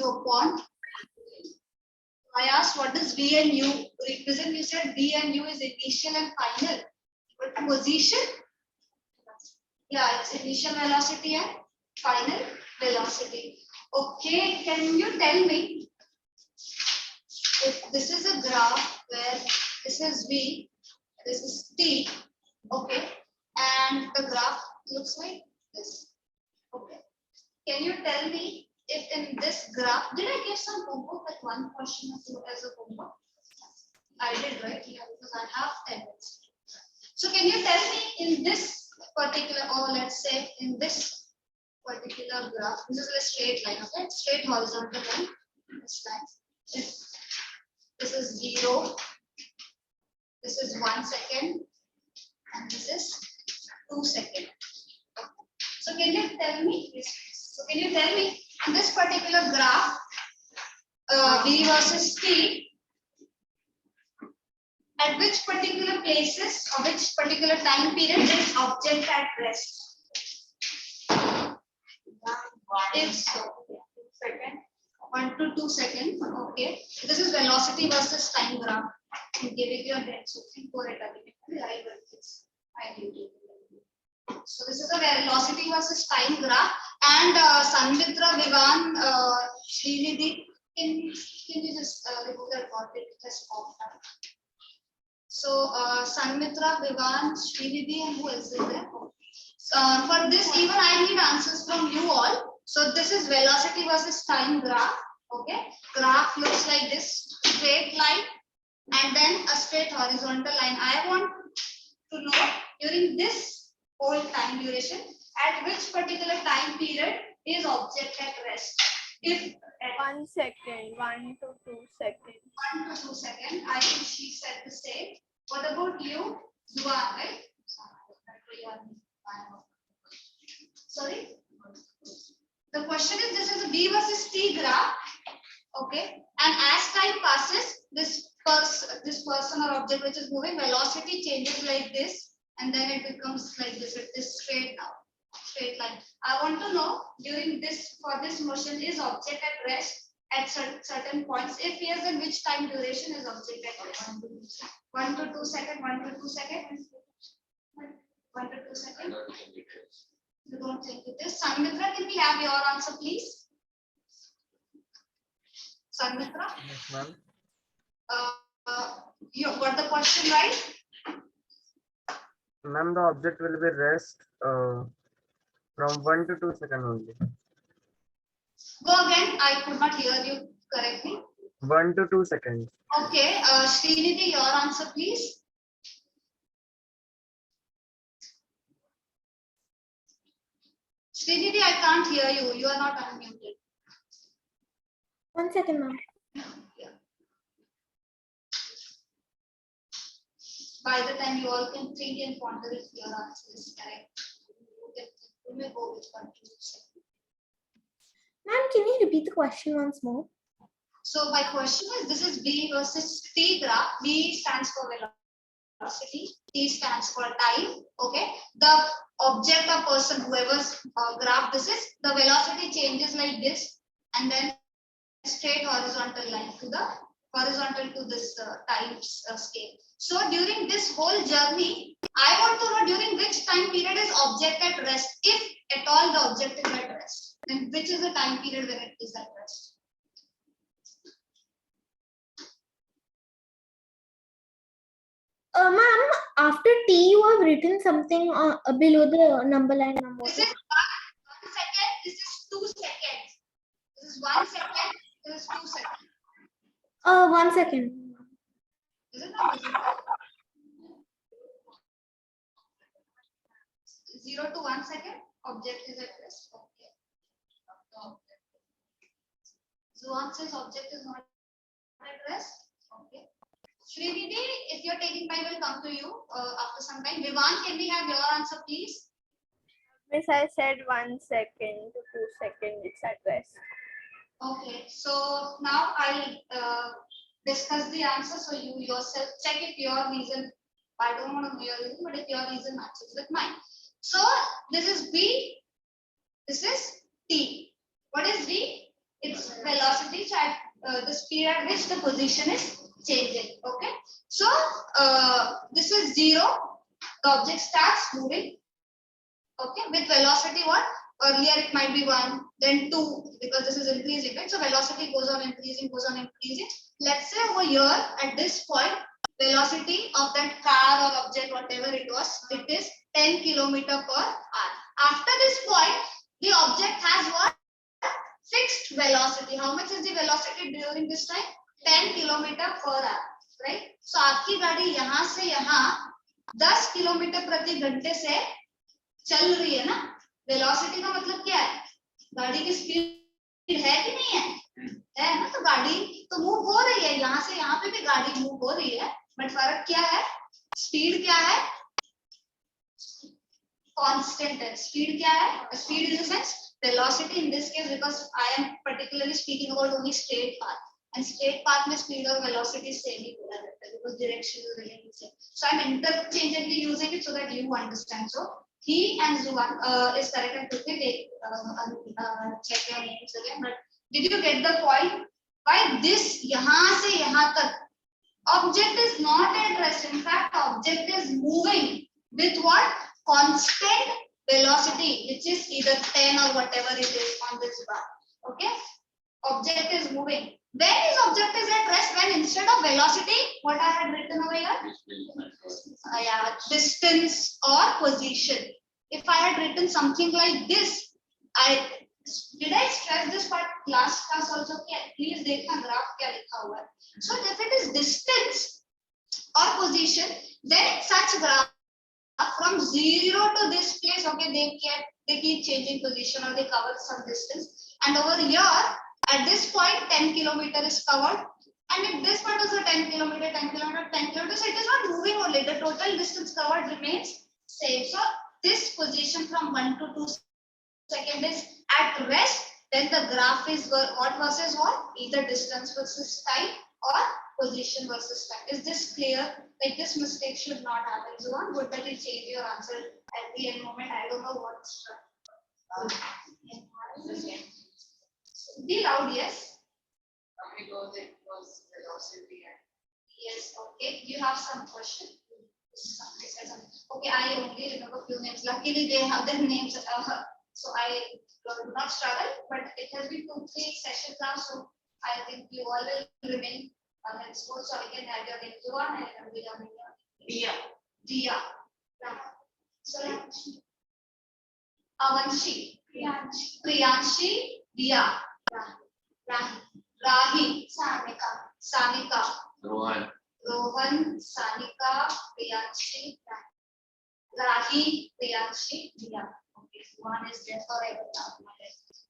upon. I asked what does V and U represent. You said V and U is initial and final. But position? Yeah, it's initial velocity and final velocity. Okay, can you tell me if this is a graph where this is V, this is T, okay, and the graph looks like this. Okay. Can you tell me if in this graph, did I give some homework with one question as a homework? I did, right? Yeah, because I have 10 minutes. So can you tell me in this particular, or let's say in this particular graph, this is a straight line, okay? Straight horizontal line. This line. If this is 0, this is 1 second, and this is 2 seconds. So can you tell me in this particular graph, V versus T, at which particular places or which particular time period is object at rest? If so, second, 1 to 2 seconds. Okay. This is velocity versus time graph. I'm giving you a head, so think for it again. So this is a velocity versus time graph, and Sanmitra, Vivan, Srinidhi, can you just remove that word? It has popped up. So Sanmitra, Vivan, Srinidhi, and who else is there? For this, even I need answers from you all. So this is velocity versus time graph. Okay, graph looks like this: straight line and then a straight horizontal line. I want to know during this whole time duration, at which particular time period is object at rest? If 1 second, 1 to 2 seconds. 1 to 2 seconds, I think she said the same. What about you, Zuan, right? Sorry? The question is, this is a V versus T graph, okay? And as time passes, this person or object which is moving, velocity changes like this, and then it becomes like this. It is straight line. I want to know during this, for this motion, is object at rest at certain points? If yes, then which time duration is object at rest? 1 to 2 seconds. 1 to 2 seconds. 1 to 2 seconds. You don't think it is. Sanmitra, can we have your answer, please? Sanmitra? Yes, ma'am. You got the question right? Ma'am, the object will be rest from 1 to 2 seconds only. Go again. I could not hear you correctly. 1 to 2 seconds. Okay. Srinidhi, your answer, please. Srinidhi, I can't hear you. You are not unmuted. 1 second, ma'am. Yeah. By the time you all can think and ponder if your answer is correct, you may go with 1 to 2 seconds. Ma'am, can you repeat the question once more? So my question is, this is V versus T graph. V stands for velocity, T stands for time. Okay. The object or person, whoever's graph this is, the velocity changes like this, and then straight horizontal line to the horizontal to this time scale. So during this whole journey, I want to know during which time period is object at rest. If at all the object is at rest, then which is the time period when it is at rest? Ma'am, after T, you have written something below the number line number. This is 1 second. This is 2 seconds. This is 1 second. This is 2 seconds. 1 second. Is it not? 0 to 1 second. Object is at rest. Okay. Zuan says object is not at rest. Okay. Srinidhi, if you're taking time, will come to you after some time. Vivan, can we have your answer, please? Miss, I said 1 second to 2 seconds, it's at rest. Okay, so now I'll discuss the answer. So you yourself check if your reason, I don't want to know your reason, but if your reason matches with mine. So this is V, this is T. What is V? its velocity, so at the speed at which the position is changing. Okay, so this is 0. The object starts moving. Okay, with velocity what? Earlier it might be 1, then 2, because this is increasing, right? So velocity goes on increasing, goes on increasing. Let's say over here at this point, velocity of that car or object, whatever it was, it is 10 kilometer per hour. After this point, the object has what? Fixed velocity. How much is the velocity during this time? 10 kilometer per hour, right? So आपकी गाड़ी यहाँ से यहाँ 10 kilometre प्रति घंटे से चल रही है ना. वेलोसिटी का मतलब क्या है? गाड़ी की स्पीड है कि नहीं है ना. तो गाड़ी तो मूव हो रही है, यहाँ से यहाँ पे भी गाड़ी मूव हो रही है, बट फर्क क्या है? स्पीड क्या है? कांस्टेंट है. स्पीड क्या है? Speed in the sense velocity in this case, because I am particularly speaking about only straight path, and straight path में speed और velocity same ही बोला जाता है because direction is really same. So I am interchangeably using it so that you understand. So he and Zuan is correct, and quickly take check your names again. But did you get the point? Why this यहाँ से यहाँ तक object is not at rest. In fact, object is moving with what? Constant velocity, which is either 10 or whatever it is on this bar. Okay, object is moving. When is object is at rest? When instead of velocity, what I had written over here? Yeah, distance or position. If I had written something like this, did I stress this part last class also? Please देखना graph क्या लिखा हुआ है. So if it is distance or position, then in such graph from 0 to this place, okay, they keep changing position or they cover some distance, and over here at this point 10 kilometer is covered, and if this part also 10 kilometer, 10 kilometer, 10 kilometer, so it is not moving only, the total distance covered remains same. So this position from 1 to 2 second is at rest, then the graph is what versus what? Either distance versus time or position versus time. Is this clear? Like this mistake should not happen. So one good that you change your answer at the end moment. I don't know what's be loud, yes. Yes, okay. You have some question? Okay, I only remember few names. Luckily they have their names, so I do not struggle, but it has been 2-3 sessions now, so I think you all will remain henceforth, so I can have your name Zuan and your name Dia. So Avanshi, Priyanshi, Dia, Rahi, Sanika, Rohan, Sanika, Priyanshi, Rahi, Priyanshi, Dia. Okay, one is there forever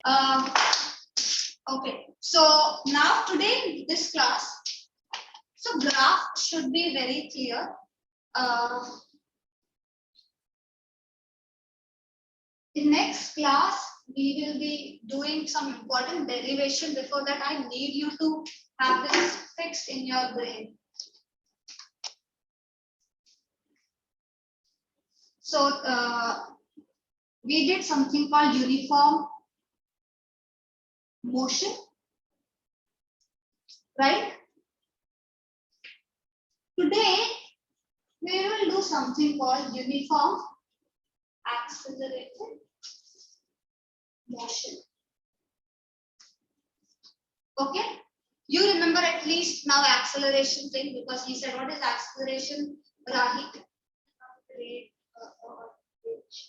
now. Okay, so now today in this class, so graph should be very clear. In next class, we will be doing some important derivation. Before that, I need you to have this fixed in your brain. So we did something called uniform motion, right? Today, we will do something called uniform accelerated motion. Okay, you remember at least now acceleration thing, because he said what is acceleration, Rahi?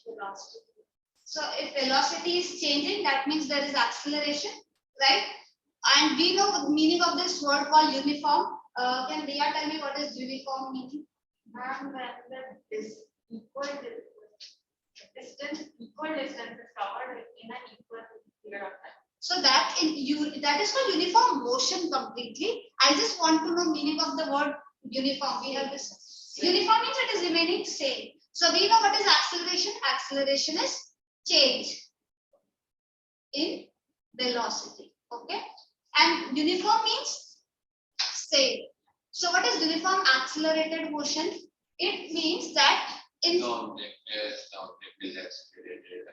Velocity. So if velocity is changing, that means there is acceleration, right? And we know the meaning of this word called uniform. Can Riya tell me what is uniform meaning? Equal distance is covered in an equal period of time. So that is called uniform motion completely. I just want to know meaning of the word uniform. We have this. Uniform means it is remaining same. So we know what is acceleration. Acceleration is change in velocity. Okay, and uniform means same. So what is uniform accelerated motion? It means that in The object is accelerated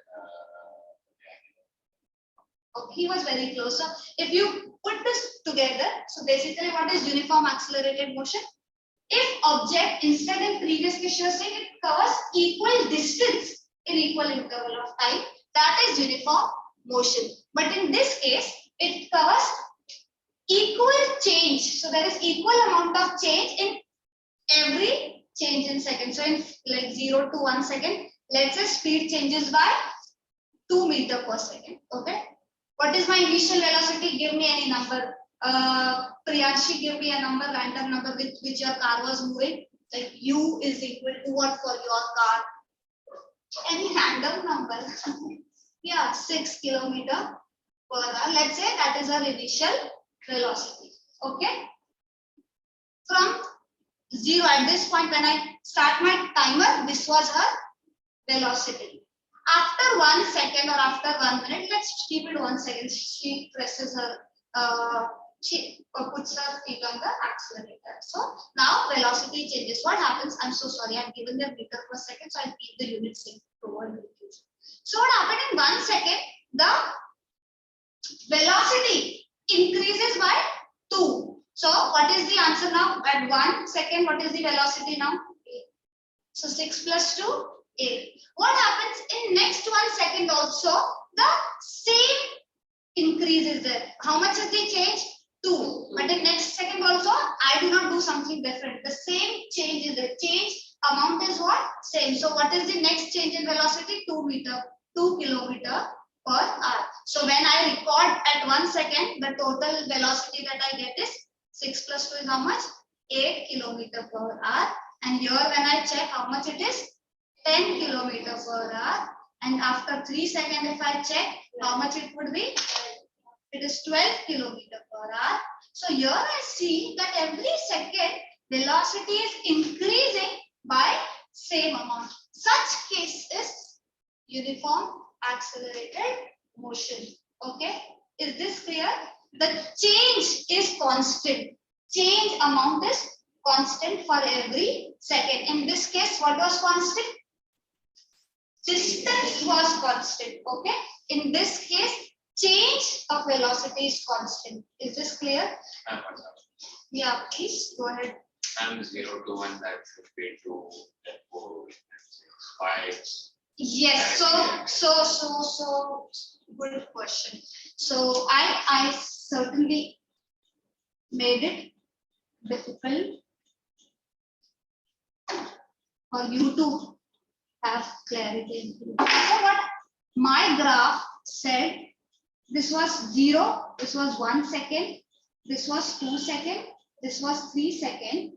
Okay, he was very close. So if you put this together, so basically what is uniform accelerated motion? If object instead in previous case you are saying it covers equal distance in equal interval of time, that is uniform motion. But in this case, it covers equal change. So there is equal amount of change in every change in second. So in like 0 to 1 second, let's say speed changes by 2 meter per second. Okay. What is my initial velocity? Give me any number. Priyanshi, give me a number, random number with which your car was moving. Like u is equal to what for your car? Any random number. Yeah, 6 kilometer per hour. Let's say that is our initial velocity. Okay. From 0 at this point when I start my timer, this was her velocity. After 1 second or after 1 minute, let's keep it 1 second. She presses her, she puts her feet on the accelerator. So now velocity changes. What happens? I'm so sorry, I've given them meter per second, so I'll keep the units in forward. So what happened in 1 second? The velocity increases by 2. So what is the answer now? At 1 second, what is the velocity now? 8. So 6 plus 2, 8. What happens in next 1 second also? The same increase is there. How much is the change? 2. But in next second also, I do not do something different. The same change is there. Change amount is what? Same. So what is the next change in velocity? 2 kilometer per hour. So when I record at 1 second, the total velocity that I get is 6 plus 2 is how much? 8 kilometer per hour. And here when I check how much it is? 10 kilometer per hour. And after 3 seconds, if I check how much it would be, it is 12 kilometer per hour. So here I see that every second velocity is increasing by same amount. Such case is uniform accelerated motion. Okay, is this clear? The change is constant. Change amount is constant for every second. In this case, what was constant? Distance was constant. Okay, in this case, change of velocity is constant. Is this clear? Yeah, please go ahead. 0 to 1, that should be 2, 4, 5. Yes, so good question. So I certainly made it difficult for you to have clarity. So what my graph said, this was 0, this was 1 second, this was 2 seconds, this was 3 seconds.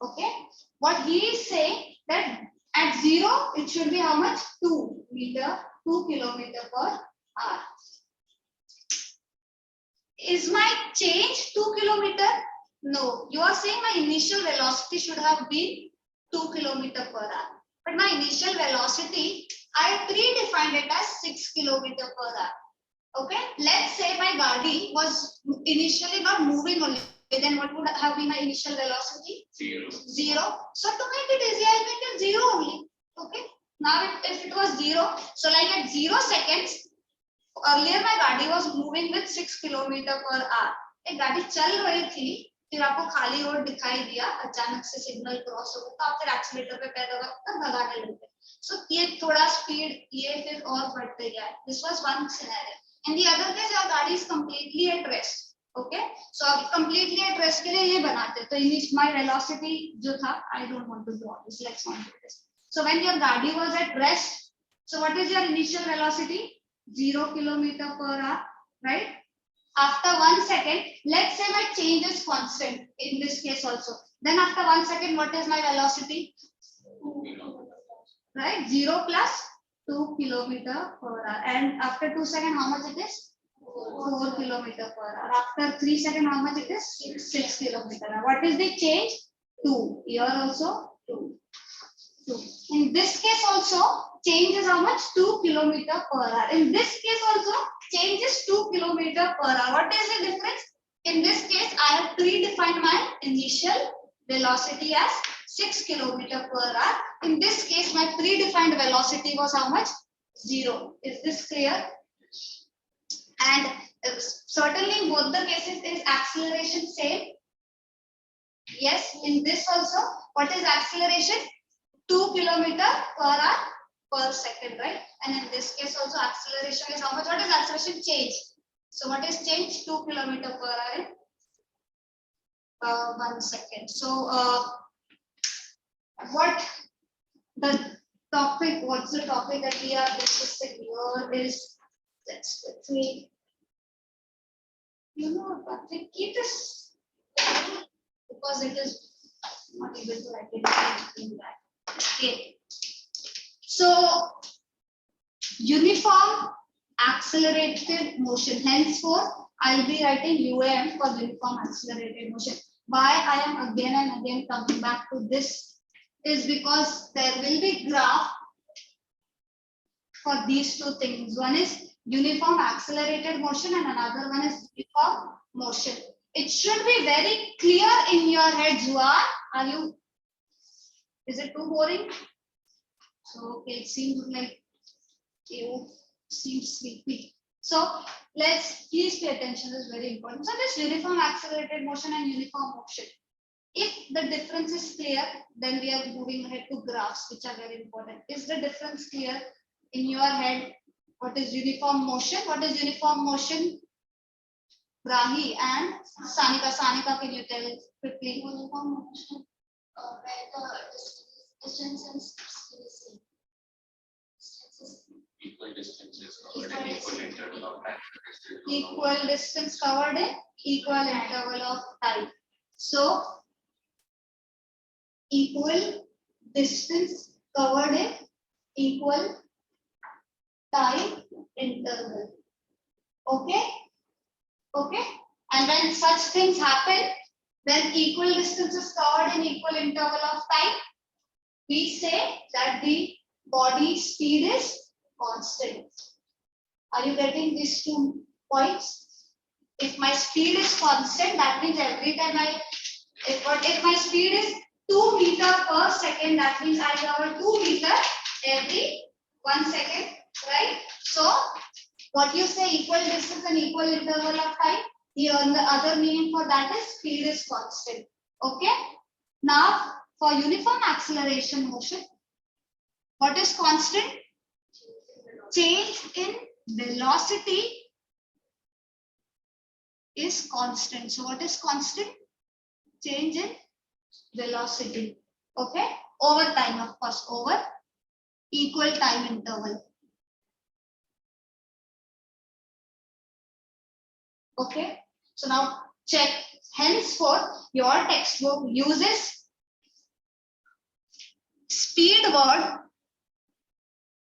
Okay, what he is saying that at 0 it should be how much? 2 kilometer per hour. Is my change 2 kilometer? No, you are saying my initial velocity should have been 2 kilometer per hour. But my initial velocity, I predefined it as 6 kilometer per hour. Okay, let's say my body was initially not moving only. Then what would have been my initial velocity? 0. 0. So to make it easy, I'll make it 0 only. Okay. Now if it was 0, so like at 0 seconds, earlier my गाड़ी was moving with 6 kilometer per hour. एक गाड़ी चल रही थी, फिर आपको खाली road दिखाई दिया, अचानक से सिग्नल क्रॉस हो गया, तो आप फिर एक्सीलेटर पे पैर लगाकर भगाने लगे. So ये थोड़ा स्पीड ये फिर और बढ़ते गया. This was one scenario. In the other case, your गाड़ी is completely at rest. Okay, so completely at rest के लिए ये बनाते. तो my velocity जो था, I don't want to draw this. Let's not do this. So when your गाड़ी was at rest, so what is your initial velocity? 0 kilometer per hour, right? After 1 second, let's say my change is constant in this case also. Then after 1 second, what is my velocity? 2 kilometers. Right, 0 plus 2 kilometer per hour. And after 2 seconds, how much it is? 4 kilometer per hour. After 3 seconds, how much it is? 6 kilometer. What is the change? 2. Here also 2. In this case also, change is how much? 2 kilometer per hour. In this case also, change is 2 kilometer per hour. What is the difference? In this case, I have predefined my initial velocity as 6 kilometer per hour. In this case, my predefined velocity was how much? 0. Is this clear? And certainly in both the cases is acceleration same. Yes, in this also, what is acceleration? 2 kilometer per hour per second, right? And in this case also acceleration is how much? What is acceleration? Change. So what is change? 2 kilometer per hour in 1 second. So what the topic? What's the topic that we are discussing here is? Let's quickly, Patrick, keep this because it is not able to write it in that. Okay. So uniform accelerated motion. Henceforth, I'll be writing UAM for uniform accelerated motion. Why I am again and again coming back to this is because there will be graph for these two things. One is uniform accelerated motion and another one is uniform motion. It should be very clear in your head, Juan. Are you? Is it too boring? So okay, it seems like you seem sleepy. So let's please pay attention. This is very important. So this uniform accelerated motion and uniform motion. If the difference is clear, then we are moving ahead to graphs, which are very important. Is the difference clear in your head? What is uniform motion? What is uniform motion? Rahi and Sanika. Sanika, can you tell quickly? Uniform motion, where the distance and speed is same. Equal distances covered in equal interval of time. Equal distance covered in equal interval of time. So equal distance covered in equal time interval. Okay? Okay? And when such things happen, when equal distance is covered in equal interval of time, we say that the body speed is constant. Are you getting these 2 points? If my speed is constant, that means every time if my speed is 2 meter per second, that means I cover 2 meter every 1 second, right? So what you say equal distance and equal interval of time, here the other meaning for that is speed is constant. Okay. Now for uniform acceleration motion, what is constant? Change in velocity is constant. So what is constant? Change in velocity. Okay. Over time, of course, over equal time interval. Okay. So now check. Henceforth, your textbook uses speed word.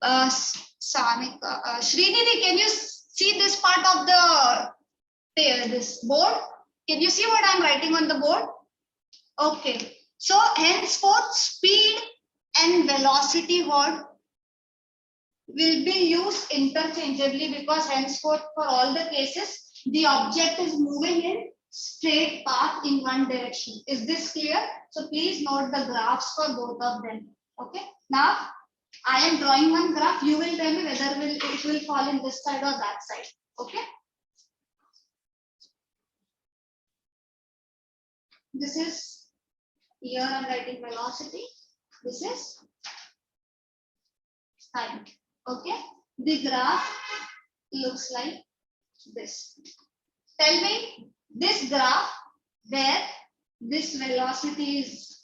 Sanika, Srinidhi, can you see this part of this board? Can you see what I'm writing on the board? Okay. So henceforth, speed and velocity word will be used interchangeably because henceforth for all the cases, the object is moving in straight path in one direction. Is this clear? So please note the graphs for both of them. Okay. Now I am drawing one graph. You will tell me whether it will fall in this side or that side. Okay. This is here I'm writing velocity. This is time. Okay. The graph looks like this. Tell me this graph where this velocity is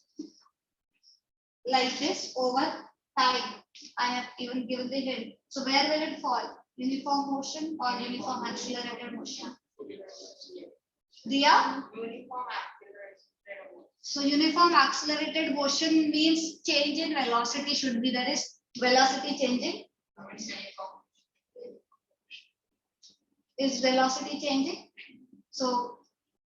like this over time. I have even given the hint. So where will it fall? Uniform motion or uniform accelerated motion? Diya? Uniform accelerated. So uniform accelerated motion means change in velocity should be there is velocity changing. Is velocity changing? So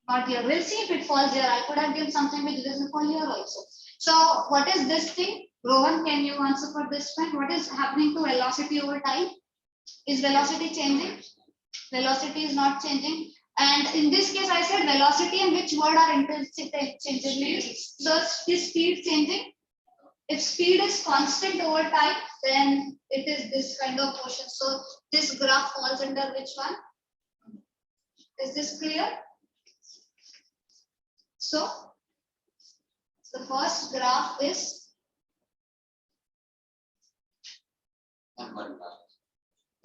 not here. We'll see if it falls here. I could have given something which doesn't fall here also. So what is this thing? Rohan, can you answer for this one? What is happening to velocity over time? Is velocity changing? Velocity is not changing. And in this case, I said velocity and which word are interchangeably used. So is speed changing? If speed is constant over time, then it is this kind of motion. So this graph falls under which one? Is this clear? So the first graph is, And one bar.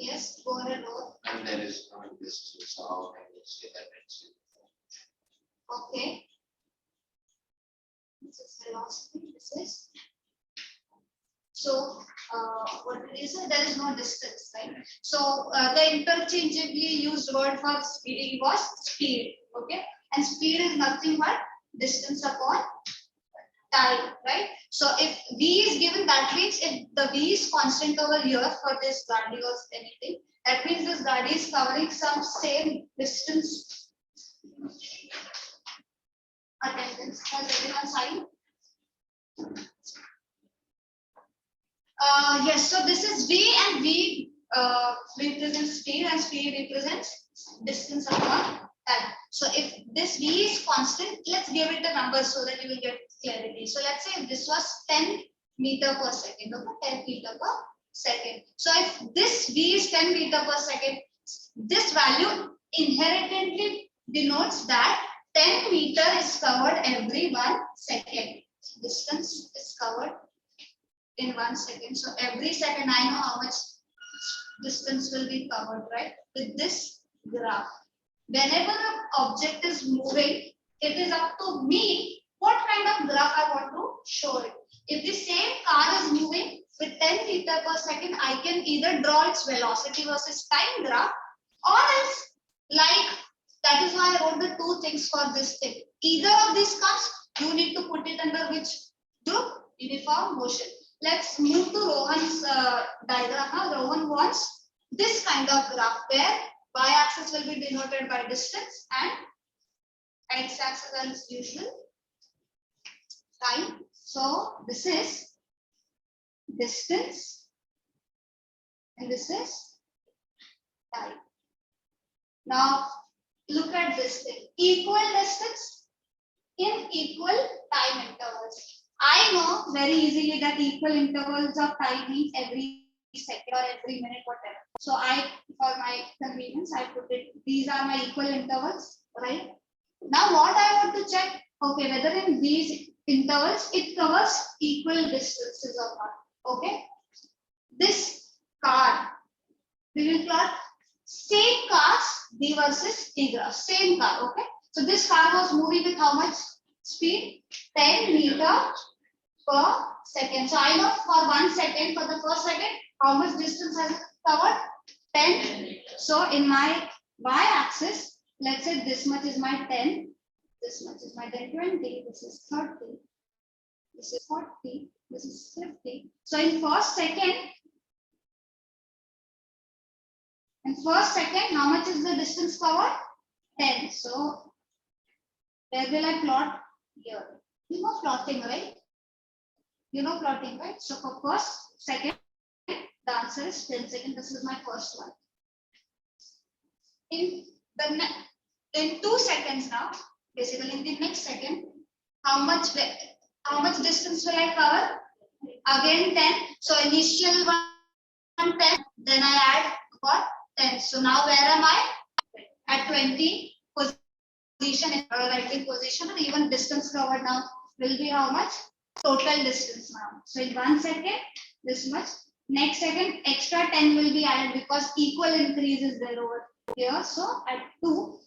yes, go ahead. And there is no distance, so how can you say that it's Okay. This is velocity. This is. So, what did you say? There is no distance, right? So, the interchangeably used word for speeding was speed. Okay. And speed is nothing but distance upon time, right? So, if v is given, that means if the v is constant over here for this Gandhi or anything, that means this Gandhi is covering some same distance. Attendance. Has everyone signed? Yes, so this is V, and V represents speed and speed represents distance upon time. So if this V is constant, let's give it a number so that you will get clarity. So let's say if this was 10 meter per second, okay, 10 meter per second. So if this V is 10 meter per second, this value inherently denotes that 10 meter is covered every 1 second. Distance is covered in 1 second. So every second I know how much distance will be covered, right? With this graph. Whenever an object is moving, it is up to me what kind of graph I want to show it. If the same car is moving with 10 meter per second, I can either draw its velocity versus time graph, or else, like, that is why I wrote the two things for this thing. Either of these comes, you need to put it under which group? Uniform motion. Let's move to Rohan's diagram now. Rohan wants this kind of graph where y-axis will be denoted by distance and x-axis as usual time. So this is distance and this is time. Now look at this thing. Equal distance in equal time intervals. I know very easily that equal intervals of time means every second or every minute, whatever. So for my convenience, I put it, these are my equal intervals, right? Now what I want to check, okay, whether in these intervals, it covers equal distances or not, okay? This car, we will plot same cars, D versus T graph, same car, okay? So this car was moving with how much speed? 10 meter per second. So I know for 1 second, for the first second, how much distance has it covered? 10. So in my y-axis, let's say this much is my 10, this much is my 10, 20, this is 30, this is 40, this is 50. So in first second, how much is the distance covered? 10. So where will I plot? Here. You know plotting, right? You know plotting, right? So for first, second, the answer is 10 seconds. This is my first one. In 2 seconds now, basically in the next second, how much distance will I cover? Again 10. So initial one 10, then I add what? 10. So now where am I? At 20 position, right position, and even distance covered now will be how much? Total distance now. So in 1 second, this much. Next second, extra 10 will be added because equal increase is there over here. So at 2,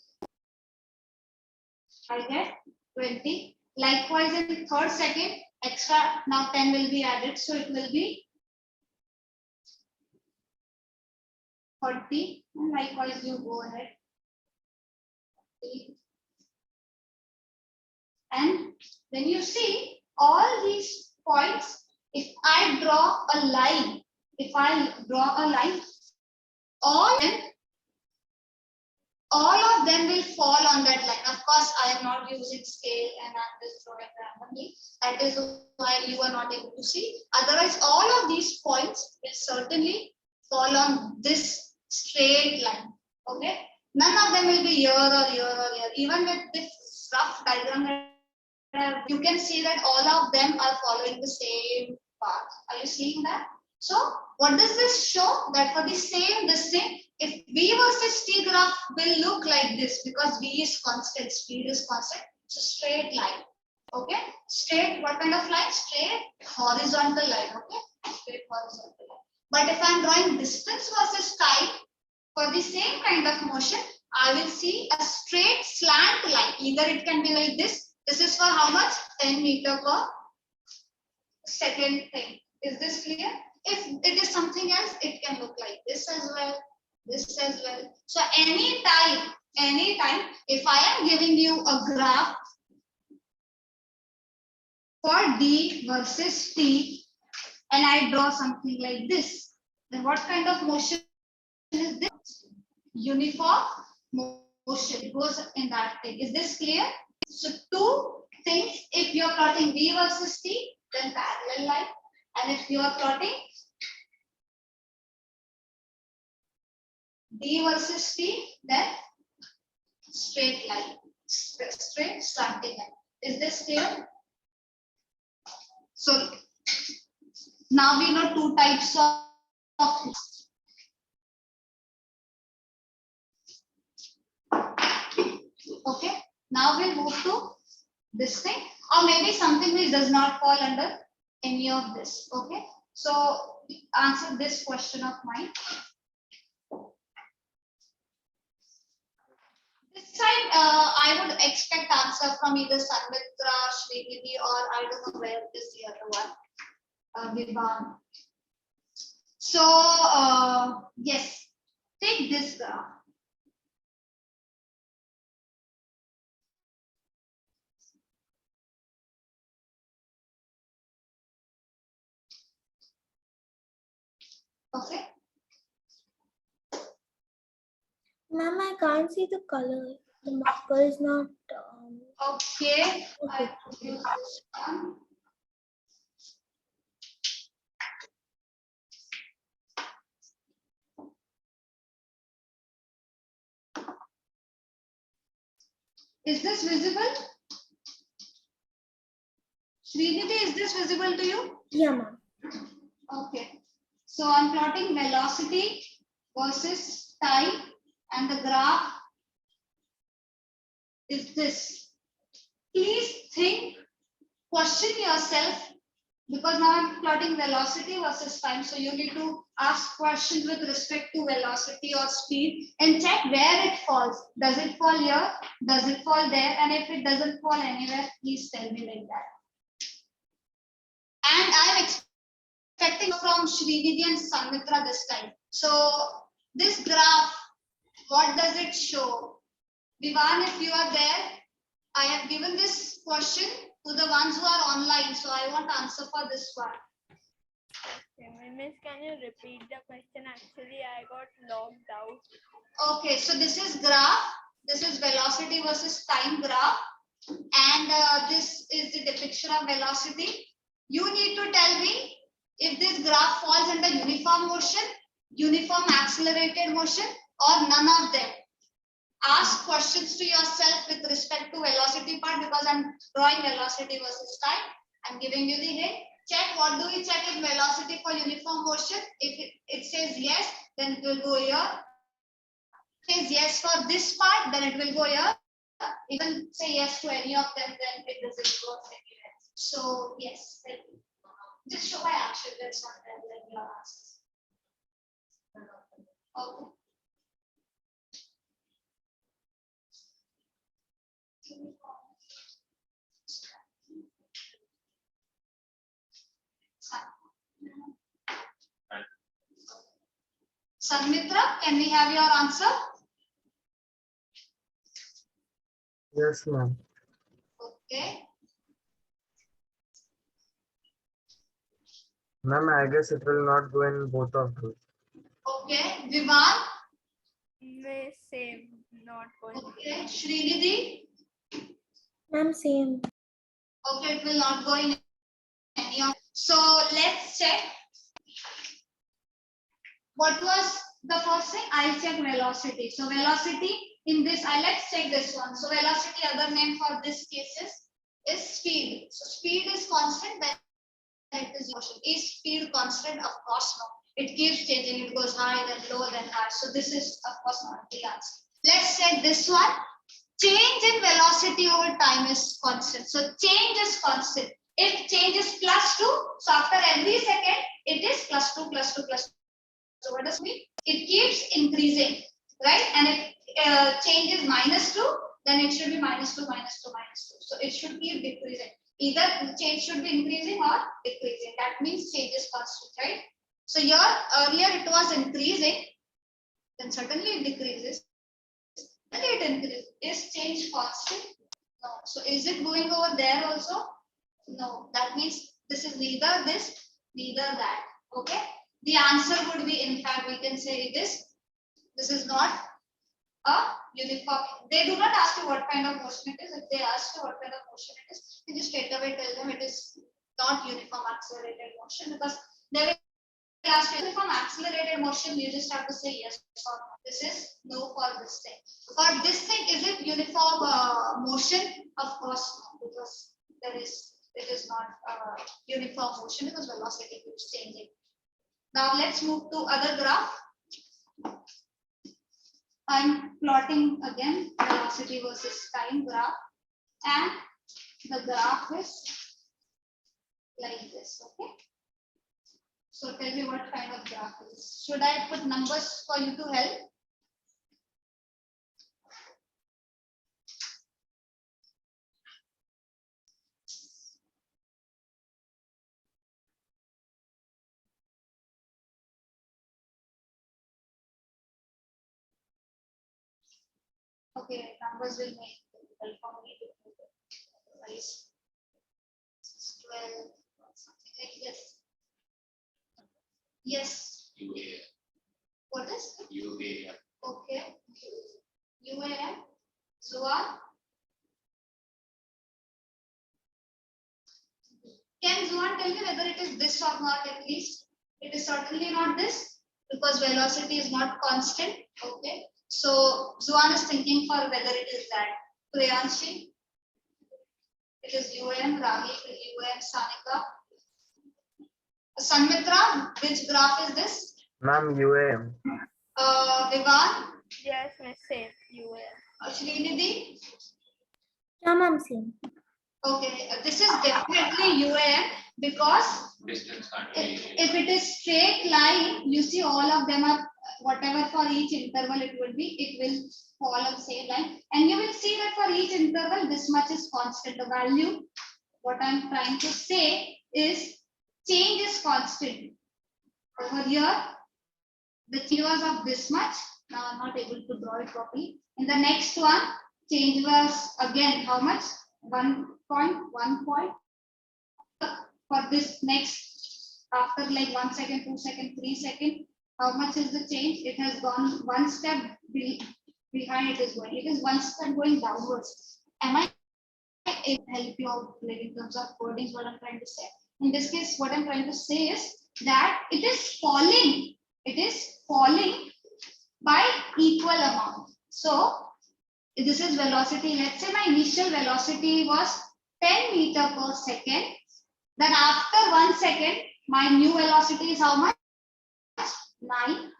I get 20. Likewise, in third second, extra now 10 will be added. So it will be 40. And likewise, you go ahead. And when you see all these points, if I draw a line, all of them will fall on that line. Of course, I am not using scale and I'm just drawing randomly. That is why you are not able to see. Otherwise, all of these points will certainly fall on this straight line. Okay? None of them will be here or here or here. Even with this rough diagram, you can see that all of them are following the same path. Are you seeing that? So what does this show? That for the same distance, If V versus T graph will look like this because V is constant, speed is constant. It's a straight line. Okay, straight. What kind of line? Straight horizontal line. Okay, straight horizontal line. But if I'm drawing distance versus time for the same kind of motion, I will see a straight slant line. Either it can be like this. This is for how much? 10 meter per second thing. Is this clear? If it is something else, it can look like this as well. This as well. So anytime, if I am giving you a graph for D versus T and I draw something like this, then what kind of motion is this? Uniform motion goes in that thing. Is this clear? So two things, if you are plotting V versus T, then parallel line. And if you are plotting D versus T, then straight line, straight slanting line. Is this clear? So now we know two types of okay. Now we'll move to this thing, or maybe something which does not fall under any of this. Okay, so answer this question of mine. This side, I would expect answer from either Sanmitra, Srinidhi, or I don't know where is the other one, Vivan. So yes, take this graph. Okay. Ma'am, I can't see the color. The marker is not. Okay. I Okay. will use this one. Is this visible? Srinidhi, is this visible to you? Yeah, ma'am. Okay. So I'm plotting velocity versus time, and the graph is this. Please think, question yourself, because now I'm plotting velocity versus time. So you need to ask questions with respect to velocity or speed and check where it falls. Does it fall here? Does it fall there? And if it doesn't fall anywhere, please tell me like that. And I'm expecting from Srinidhi and Sanmitra this time. So this graph, what does it show? Vivan, if you are there, I have given this question to the ones who are online. So I want answer for this one. Okay, Miss, can you repeat the question? Actually, I got logged out. Okay, so this is graph. This is velocity versus time graph. And this is the depiction of velocity. You need to tell me if this graph falls under uniform motion, uniform accelerated motion, or none of them. Ask questions to yourself with respect to velocity part, because I'm drawing velocity versus time. I'm giving you the hint. Check, what do we check in velocity for uniform motion? If it says yes, then it will go here. If it says yes for this part, then it will go here. Even say yes to any of them, then it doesn't go anywhere. So yes, just show by action. That's not like your answers. Okay. Sanmitra, can we have your answer? Yes, ma'am. Okay. Ma'am, I guess it will not go in both of those. Okay. Vivan. Miss, same, not going. Okay. Srinidhi. Ma'am, same. Okay, it will not go in any of. So let's check. What was the first thing? I'll check velocity. So velocity in this, let's check this one. So velocity, other name for this case is speed. So speed is constant, then it is motion. Is speed constant? Of course no. It keeps changing. It goes high, then low, then high. So this is of course not the answer. Let's say this one. Change in velocity over time is constant. So change is constant. If change is +2, so after every second, it is +2, +2, +2. So what does it mean? It keeps increasing, right? And if change is -2, then it should be -2, -2, -2. So it should keep decreasing. Either change should be increasing or decreasing. That means change is constant, right? So here earlier it was increasing, then suddenly it decreases. It increases. Is change constant? No. So is it going over there also? No. That means this is neither this, neither that. Okay. The answer would be, in fact, we can say it is. This is not a uniform. They do not ask you what kind of motion it is. If they ask you what kind of motion it is, you just straight away tell them it is not uniform accelerated motion, because they will ask you uniform accelerated motion. You just have to say yes or no. This is no for this thing. For this thing, is it uniform motion? Of course not, because it is not uniform motion, because velocity keeps changing. Now let's move to other graph. I'm plotting again velocity versus time graph, and the graph is like this. Okay. So tell me what kind of graph it is. Should I put numbers for you to help? Okay, numbers will make it difficult for me to put it. Otherwise, 12 or something like this. Yes. UAM. What is? UAM. Okay. UAM. Zuan. Can Zuan tell me whether it is this or not at least? It is certainly not this, because velocity is not constant. Okay. So Zuan is thinking for whether it is that. Priyanshi. It is UAM. Ragi, UAM. Sanika. Sanmitra, which graph is this? Ma'am, UAM. Vivan. Yes, Miss, same. UAM. Srinidhi. Yeah, ma'am, same. Okay, this is definitely UAM, because Distance can't be. if it is straight line, you see all of them are whatever for each interval it will be, it will fall on the same line, and you will see that for each interval this much is constant. The value, what I'm trying to say is change is constant. Over here, the change was of this much. Now I'm not able to draw it properly. In the next one, change was again how much? 1 point. For this next, after like 1 second, 2 second, 3 second, how much is the change? It has gone one step behind it is going. It is one step going downwards. Am I able to help you out like in terms of wordings what I'm trying to say? In this case, what I'm trying to say is that it is falling. It is falling by equal amount. So this is velocity. Let's say my initial velocity was 10 meter per second. Then after 1 second, my new velocity is how much? 9.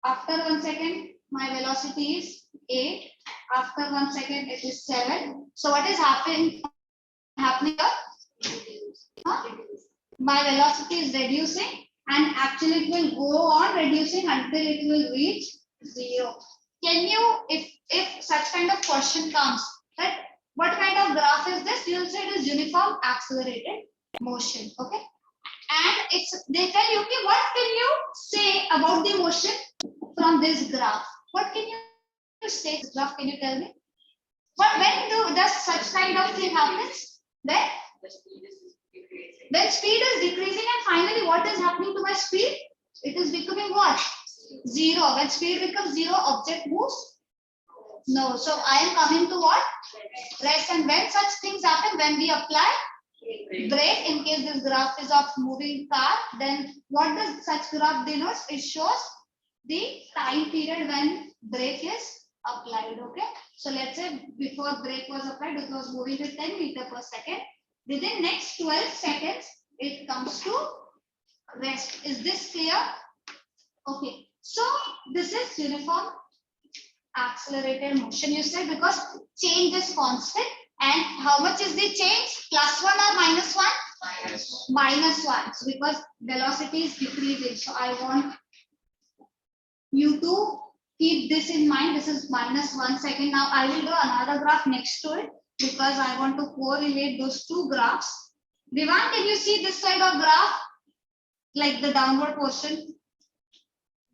After 1 second, my velocity is 8. After 1 second, it is 7. So what is happening here? Huh? My velocity is reducing, and actually it will go on reducing until it will reach 0. Can you, if such kind of question comes, that what kind of graph is this? You will say it is uniform accelerated motion. Okay. And it's they tell you, okay, what can you say about the motion from this graph? What can you say this graph? Can you tell me? But when does such kind of thing happens? Then when speed is decreasing, and finally what is happening to my speed? It is becoming what? 0. When speed becomes 0, object moves? No. So I am coming to what? Rest. And when such things happen, when we apply brake, in case this graph is of moving car, then what does such graph denotes? It shows the time period when brake is applied. Okay. So let's say before brake was applied, it was moving with 10 meter per second. Within next 12 seconds, it comes to rest. Is this clear? Okay, so this is uniform accelerated motion, you said, because change is constant. And how much is the change? +1 or -1? -1. So because velocity is decreasing, so I want you to keep this in mind. This is -1 second. Now I will do another graph next to it because I want to correlate those two graphs. Vivan, can you see this side of graph? Like the downward portion?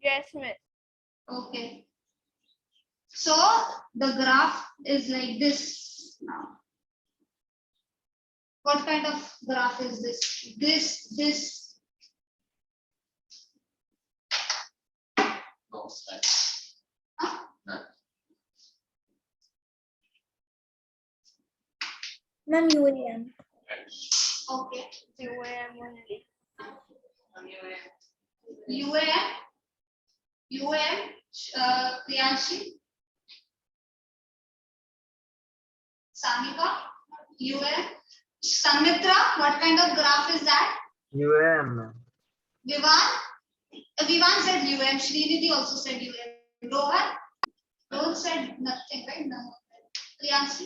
Yes, miss. Okay. So the graph is like this now. What kind of graph is this? This. No, Huh? Ma'am, UAM. Okay. UAM only. UAM, Priyanshi, Samika, UAM, Samitra, what kind of graph is that? UAM. Vivan said UAM, Srinidhi also said UAM. Rohan said nothing, right? No. Priyanshi,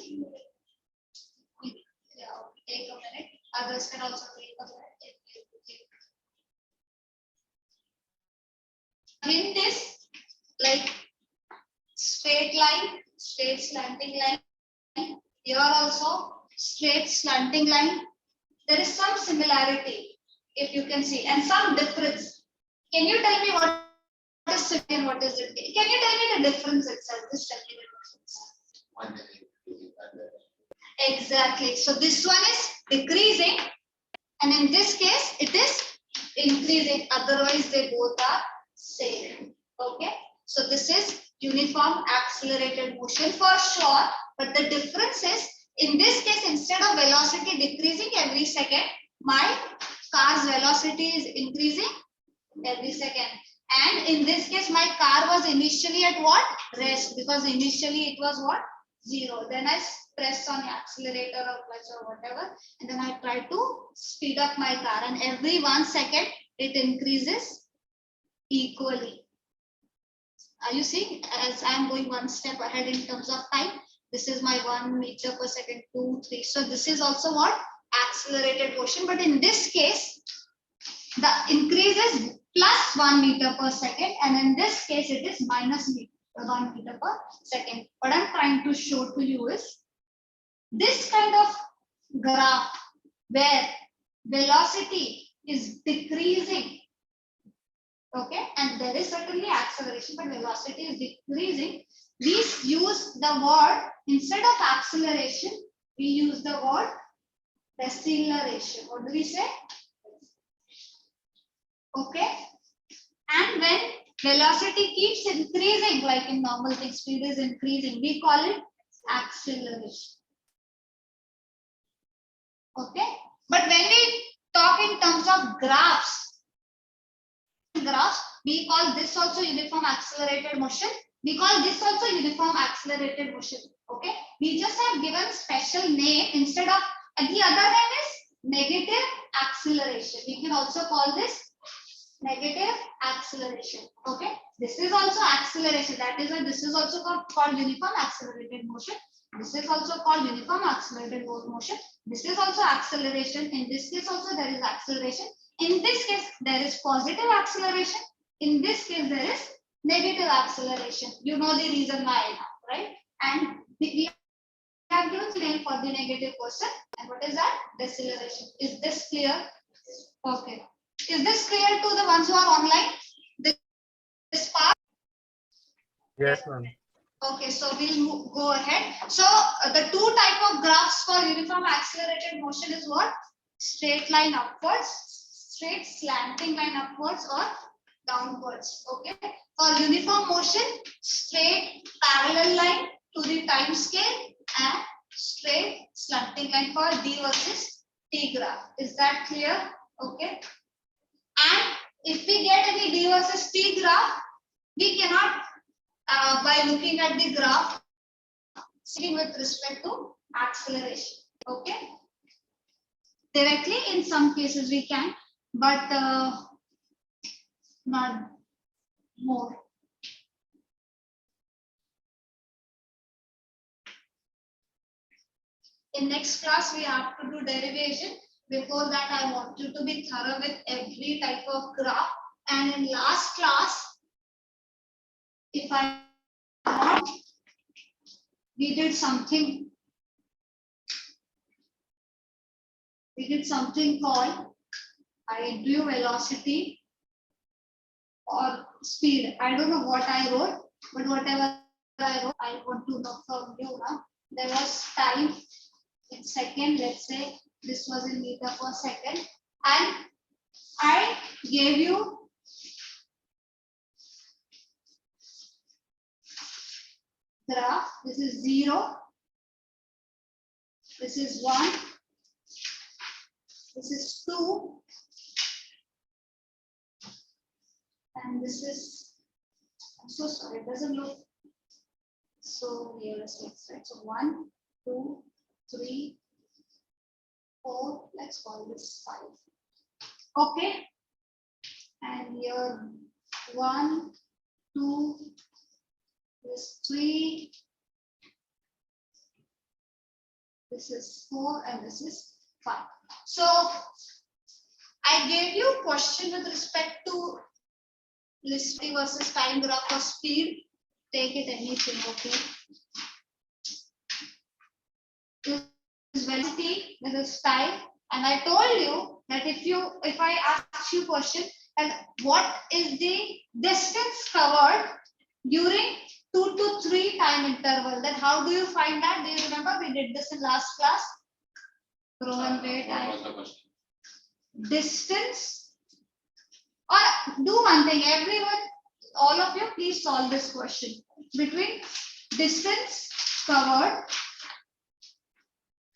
yeah, take a minute. Others can also take a minute. In this, like straight line, straight slanting line, here also straight slanting line. There is some similarity, if you can see, and some difference. Can you tell me what is similar and what is it? Can you tell me the difference itself? Just tell me the difference. one is increasing other. Exactly. So this one is decreasing, and in this case, it is increasing. Otherwise, they both are same. Okay. So this is uniform accelerated motion for sure. But the difference is, in this case, instead of velocity decreasing every second, my car's velocity is increasing every second. And in this case, my car was initially at what? Rest, because initially it was what? 0. Then I press on the accelerator or clutch or whatever, and then I try to speed up my car, and every 1 second it increases equally. Are you seeing? As I am going one step ahead in terms of time, this is my 1 meter per second, 2, 3. So this is also what? Accelerated motion. But in this case, the increase is +1 meter per second, and in this case, it is -1 meter per second. What I'm trying to show to you is this kind of graph where velocity is decreasing. Okay, and there is certainly acceleration, but velocity is decreasing. We use the word, instead of acceleration, we use the word deceleration. What do we say? Okay, and when velocity keeps increasing, like in normal thing, speed is increasing, we call it acceleration. Okay, but when we talk in terms of graphs, we call this also uniform accelerated motion. We call this also uniform accelerated motion. Okay, we just have given special name instead of, and the other name is negative acceleration. We can also call this negative acceleration. Okay, this is also acceleration. That is why this is also called uniform accelerated motion. This is also called uniform accelerated motion. This is also acceleration. In this case also there is acceleration. In this case there is positive acceleration. In this case there is negative acceleration. You know the reason why now, right? And we have given the name for the negative portion. And what is that? Deceleration. Is this clear? Okay. Is this clear to the ones who are online? This part? Yes, ma'am. Okay, so we'll go ahead. So the two type of graphs for uniform accelerated motion is what? Straight line upwards, straight slanting line upwards or downwards. Okay. For uniform motion, straight parallel line to the time scale and straight slanting line for D versus T graph. Is that clear? Okay. And if we get any D versus T graph, we cannot by looking at the graph see with respect to acceleration. Okay, directly in some cases we can, but not more. In next class, we have to do derivation. Before that, I want you to be thorough with every type of graph. And in last class, if I we did something called I do velocity or speed. I don't know what I wrote, but whatever I wrote, I want to know from you now. There was time in second, let's say this was in meter per second, and I gave you graph. This is 0, this is 1, this is 2, and this is, I'm so sorry, it doesn't look so realistic, right? So 1, 2, 3, 4, let's call this 5. Okay, and here 1, 2, this 3, this is 4, and this is 5. So I gave you a question with respect to velocity versus time graph or speed. Take it anything, okay? This is velocity, this is time, and I told you that if I ask you question and what is the distance covered during 2 to 3 time interval, then how do you find that? Do you remember we did this in last class? Rohan, wait, What was the question? Distance, or do one thing, everyone, all of you, please solve this question between distance covered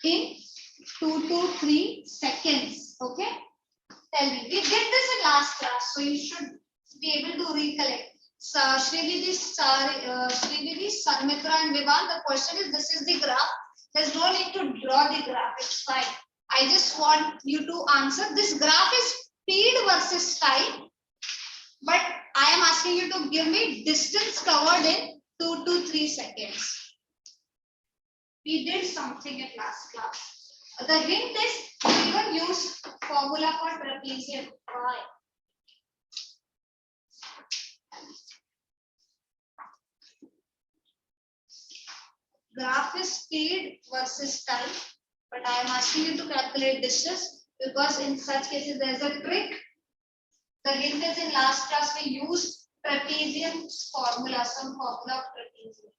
in 2 to 3 seconds. Okay, tell me, we did this in last class, so you should be able to recollect. So Srinidhi, Sarmitra and Vivan, the question is, this is the graph. There's no need to draw the graph, it's fine. I just want you to answer. This graph is speed versus time, but I am asking you to give me distance covered in 2 to 3 seconds. We did something in last class. The hint is we even use formula for trapezium. Why? Graph is speed versus time, but I am asking you to calculate distance because in such cases there is a trick. The hint is in last class we used trapezium's formula, some formula of trapezium.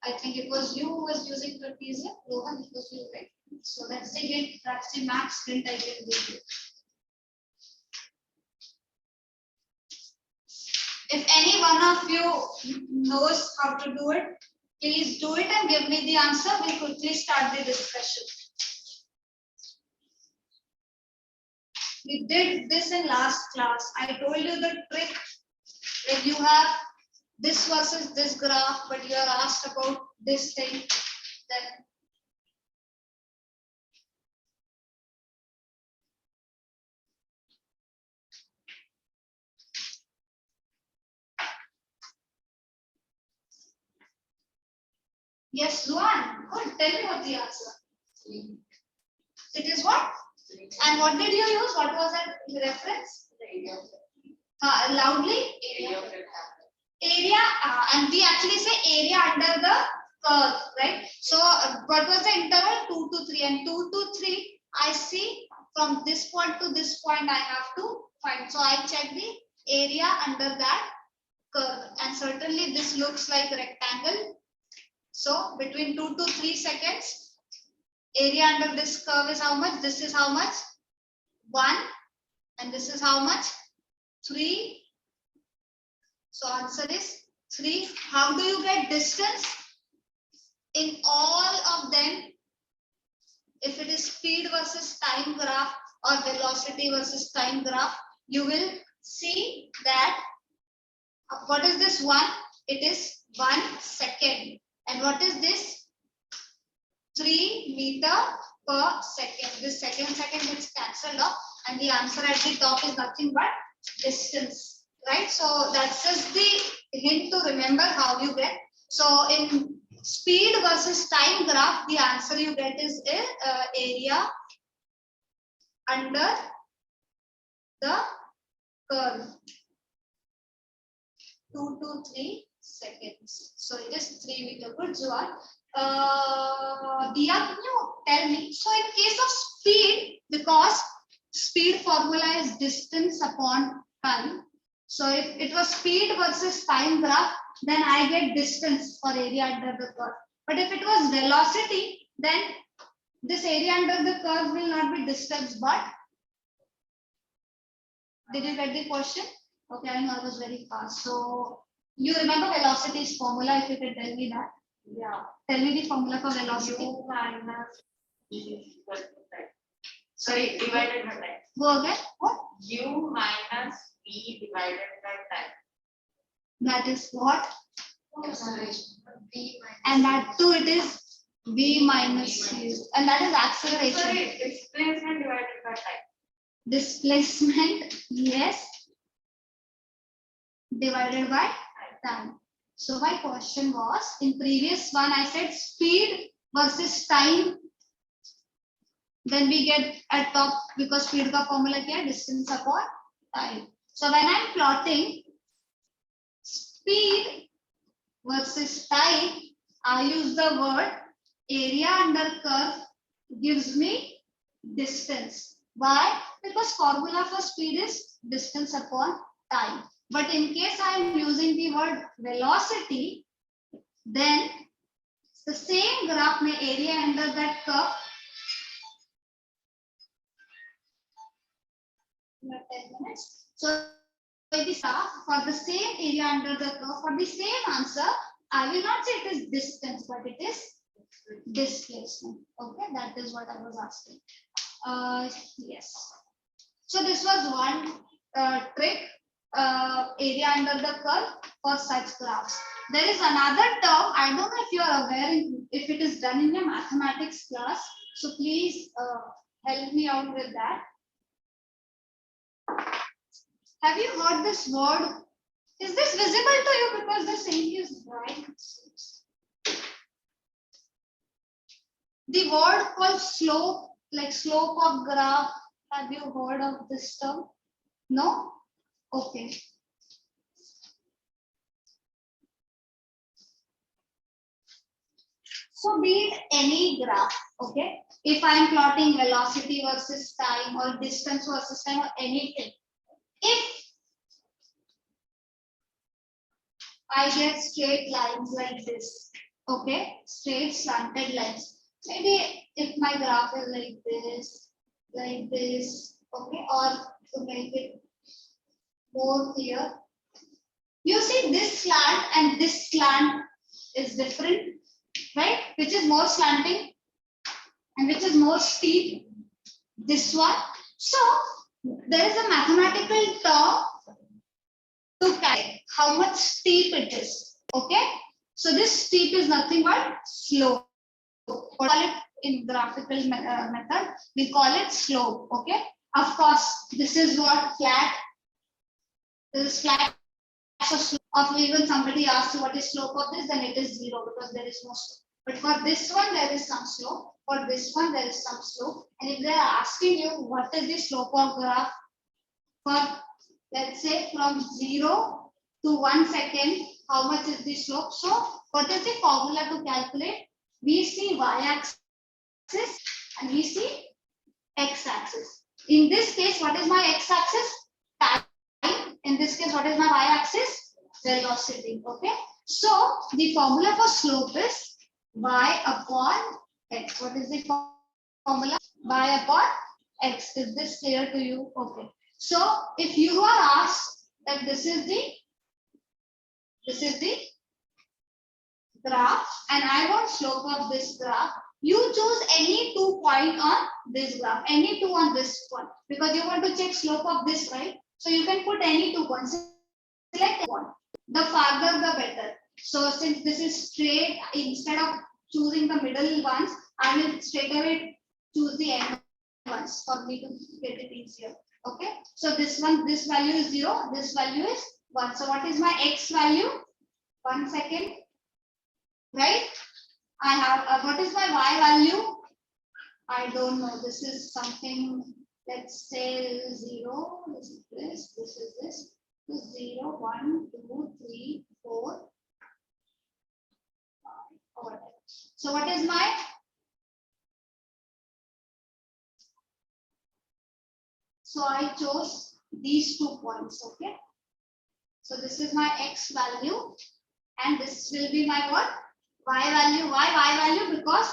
I think it was you who was using trapezium. Rohan, it was you, right? So that's the hint. That's the max hint I can give you. If any one of you knows how to do it, please do it and give me the answer. We'll quickly start the discussion. We did this in last class. I told you the trick when you have this versus this graph, but you are asked about this thing, then yes, Luan, good. Tell me what the answer. It is what? And what did you use? What was that reference? Loudly? Area, and we actually say area under the curve, right? So what was the interval? 2 to 3, and 2 to 3, I see from this point to this point I have to find. So I check the area under that curve, and certainly this looks like a rectangle. So between 2 to 3 seconds, area under this curve is how much? This is how much? 1, and this is how much? 3. So answer is 3. How do you get distance? In all of them, if it is speed versus time graph or velocity versus time graph, you will see that what is this 1? It is 1 second. And what is this? 3 meter per second. This second gets cancelled off, and the answer at the top is nothing but distance. right? So that's just the hint to remember how you get. So in speed versus time graph, the answer you get is area under the curve. 2 to 3 seconds. So it is 3 meter. Good, Joan. Dia, can you tell me? So in case of speed, because speed formula is distance upon time. So if it was speed versus time graph, then I get distance for area under the curve. But if it was velocity, then this area under the curve will not be distance, but did you get the question? Okay, I know I was very fast. So you remember velocity's formula, if you can tell me that. Yeah. Tell me the formula for velocity. U minus V equal to time. Sorry, divided by time. Go again. What? U minus V divided by time. That is what? Acceleration. And that too it is V minus U. And that is acceleration. Sorry, displacement divided by time. Displacement, yes. Divided by time. So my question was, in previous one I said speed versus time. Then we get at top because speed ka formula kya hai? Distance upon time. So when I'm plotting speed versus time, I use the word area under curve gives me distance. Why? Because formula for speed is distance upon time. But in case I am using the word velocity, then the same graph में area under that curve. 10 minutes. So if this graph for the same area under the curve for the same answer, I will not say it is distance, but it is displacement. Okay, that is what I was asking. Yes. So this was one trick, area under the curve for such graphs. There is another term, I don't know if you are aware if it is done in your mathematics class. So please help me out with that. Have you heard this word? Is this visible to you because the sink is bright? The word called slope, like slope of graph. Have you heard of this term? No? Okay. So be it any graph, okay? If I am plotting velocity versus time or distance versus time or anything, if I get straight lines like this, okay? Straight slanted lines. Maybe if my graph is like this, okay? Or to make it more clear, you see this slant and this slant is different, right? Which is more slanting and which is more steep? This one. So there is a mathematical term to calculate how much steep it is. Okay. So this steep is nothing but slope. We call it in graphical method. We call it slope. Okay. Of course, this is what flat. This is flat. So slope of even somebody asks you what is slope of this, then it is 0 because there is no slope. But for this one, there is some slope. For this one, there is some slope. And if they are asking you what is the slope of graph for, let's say, from 0 to 1 second, how much is the slope? So, what is the formula to calculate? We see y-axis and we see x-axis. In this case, what is my x-axis? Time. In this case, what is my y-axis? Velocity. Okay. So, the formula for slope is y upon x. What is the formula? Y upon x. Is this clear to you? Okay. So if you are asked that this is the graph and I want slope of this graph, you choose any 2 points on this graph, any 2 on this one, because you want to check slope of this, right? So you can put any 2 points. Select one. The farther the better. So since this is straight, instead of choosing the middle ones, I will straight away choose the end ones for me to get it easier. Okay. So this one, this value is 0. This value is 1. So what is my x value? 1 second. Right? I have, what is my y value? I don't know. This is something, let's say 0. This is this. This is this. This is 0, 1, 2, 3, 4. 5, or whatever. So what is my? So I chose these 2 points. Okay. So this is my x value, and this will be my what? Y value. Why y value? Because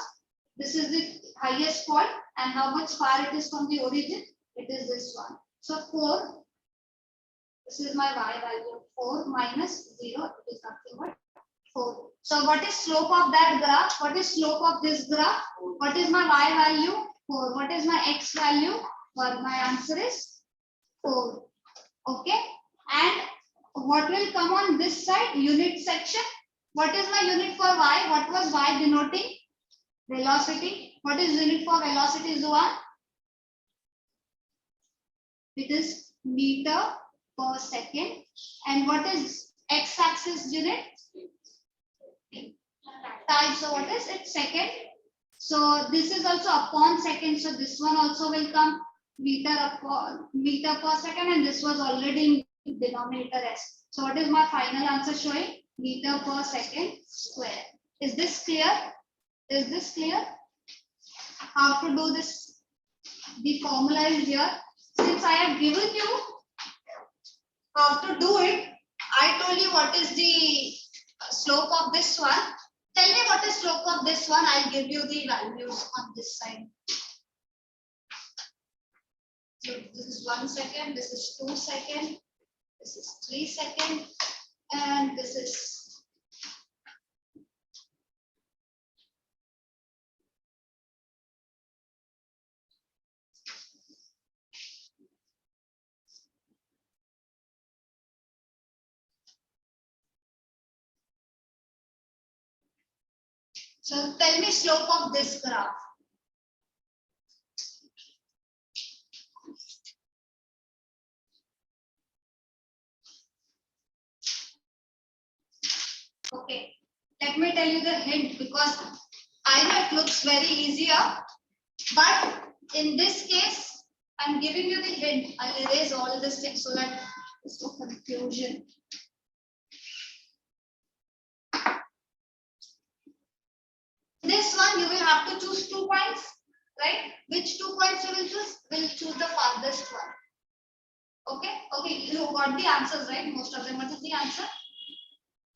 this is the highest point, and how much far it is from the origin? It is this one. So 4. This is my y value. 4 minus 0. It is nothing but 4. So what is slope of that graph? What is slope of this graph? What is my y value? 4. What is my x value? 1. My answer is 4. Okay. And what will come on this side? Unit section. What is my unit for y? What was y denoting? Velocity. What is unit for velocity, Zuan? It is meter per second. And what is x-axis unit? Time. So what is it? Second. So this is also upon second. So this one also will come meter per second, and this was already in denominator s. So what is my final answer showing? Meter per second square. Is this clear? Is this clear? How to do this? The formula is here. Since I have given you how to do it, I told you what is the slope of this one. Tell me what is slope of this one. I'll give you the values on this side. So this is 1 second, this is 2 second, this is 3 second, and this is so tell me slope of this graph. Okay, let me tell you the hint, because I know it looks very easier, but in this case, I'm giving you the hint. I'll erase all this thing so that there's no confusion. This one you will have to choose 2 points, right? Which 2 points you will choose? We'll choose the farthest one. Okay, okay, you got the answers, right? Most of them. What is the answer?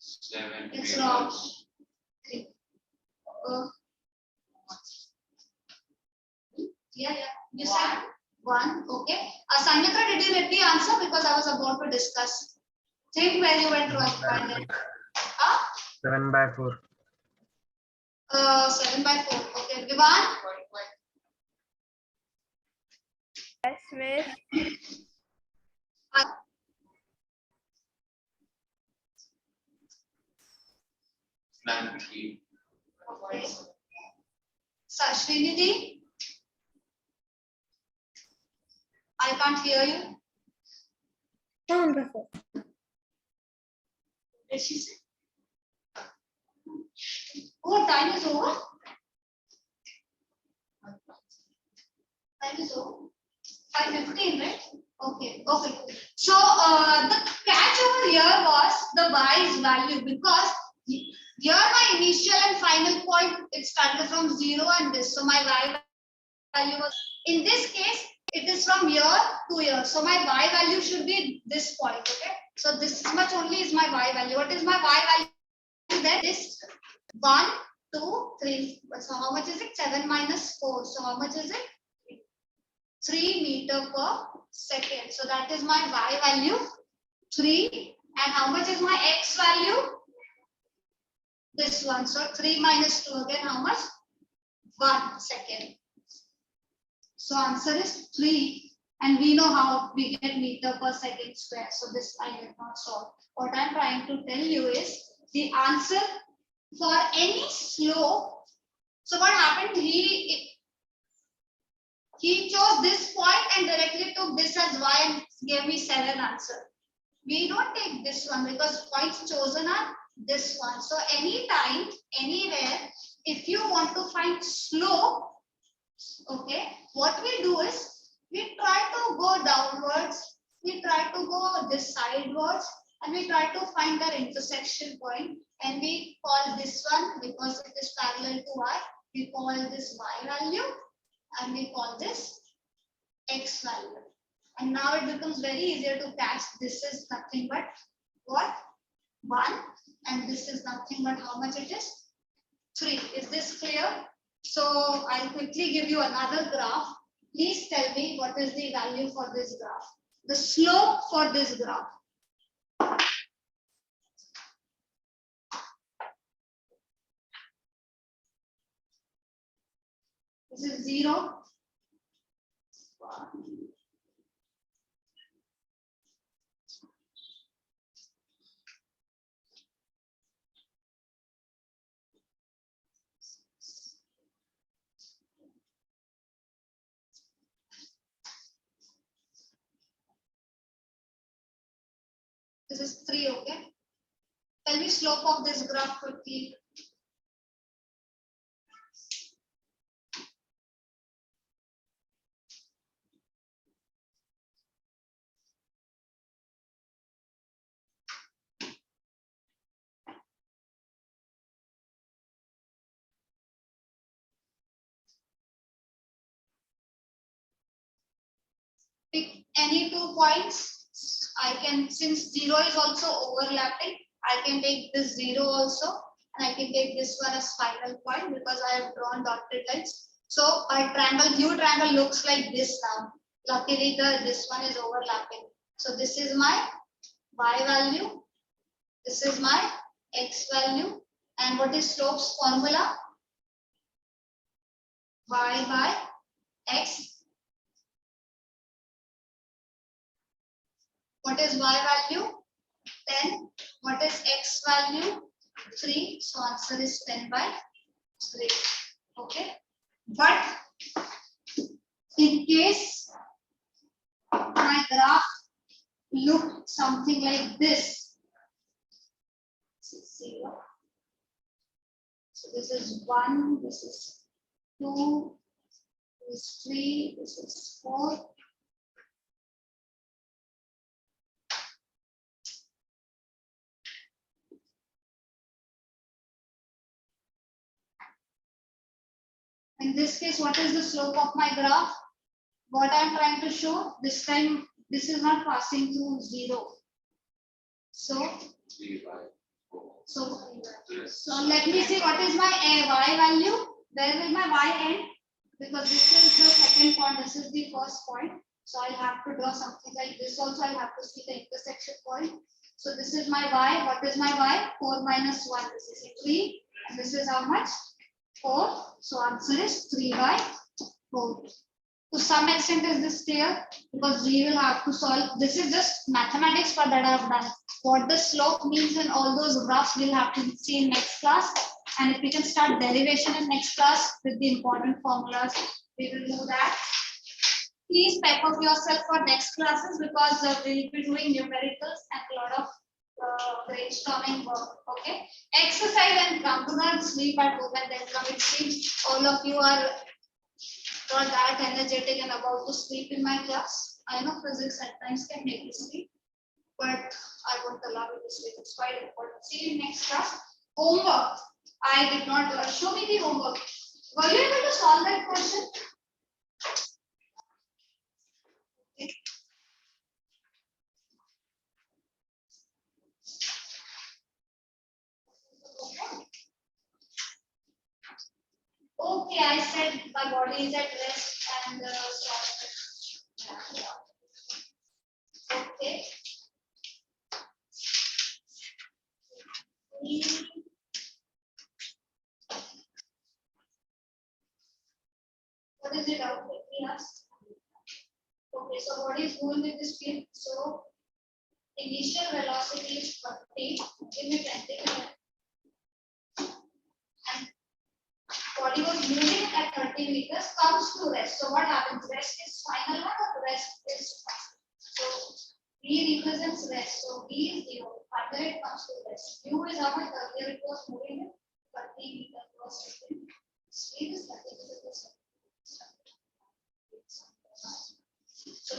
7. It's wrong. Yeah. You said 1. Okay. Sanyatra, did you get the answer? Because I was about to discuss. Think where you went wrong. 7 by 4. 7 by 4. Okay. Vivan? Yes, miss. Nine, 3. Okay. Srinidhi? I can't hear you. 7 by 4. Did she say? Oh, time is over. Time is over. 5:15, right? Okay. So the catch over here was the y's value, because here my initial and final point, it started from 0 and this. So my y value was, in this case, it is from here to here. So my y value should be this point. Okay. So this much only is my y value. What is my y value? Then this 1, 2, 3. So how much is it? 7 minus 4. So how much is it? 3 meter per second. So that is my y value, 3. And how much is my x value? This one. So 3 minus 2 again, how much? 1 second. So answer is 3. And we know how we get meter per second square. So this I did not solve. What I'm trying to tell you is the answer for any slope. So what happened? He chose this point and directly took this as y and gave me 7 answer. We don't take this one because points chosen are this one. So anytime, anywhere, if you want to find slope, okay, what we do is we try to go downwards, we try to go this sidewards, and we try to find their intersection point, and we call this one, because it is parallel to y, we call this y value, and we call this x value. And now it becomes very easier to catch. This is nothing but what? 1, and this is nothing but how much it is? 3. Is this clear? So I'll quickly give you another graph. Please tell me what is the value for this graph. The slope for this graph. This is 0. This is 3, okay? Tell me slope of this graph quickly. Pick any 2 points. I can, since 0 is also overlapping, I can take this 0 also, and I can take this one as final point because I have drawn dotted lines. So my triangle, new triangle looks like this now. Luckily, this one is overlapping. So this is my y value. This is my x value. And what is slope's formula? Y by x. What is y value? 10. What is x value? 3. So answer is 10 by 3. Okay. But in case my graph looked something like this. So this is 1, this is 2, this is 3, this is 4. In this case, what is the slope of my graph? What I am trying to show, this time this is not passing through 0. So let me see what is my y value. Where will my y end? Because this is the second point, this is the first point. So I'll have to draw something like this also. I'll have to see the intersection point. So this is my y. What is my y? 4 minus 1. This is 3. And this is how much? 4. So answer is 3 by 4. To some extent is this clear? Because we will have to solve. This is just mathematics for that I have done. What the slope means in all those graphs we'll have to see in next class. And if we can start derivation in next class with the important formulas, we will do that. Please pack up yourself for next classes because we will be doing numericals and a lot of brainstorming work. Okay. Exercise and come. Do not sleep at home and then come. It seems all of you are not that energetic and about to sleep in my class. I know physics at times can make you sleep, but I won't allow you to sleep. It's quite important. See you next class. Homework. I did not show me the homework. Were you able to solve that question? Okay. Okay, I said my body is at rest and okay. What is it out? Yes. Okay, so what is going with this speed? So initial velocity is 30. Give me 20 minutes. And body was moving at 30 meters, comes to rest. So what happens? Rest is final one or rest is final? So V represents rest. So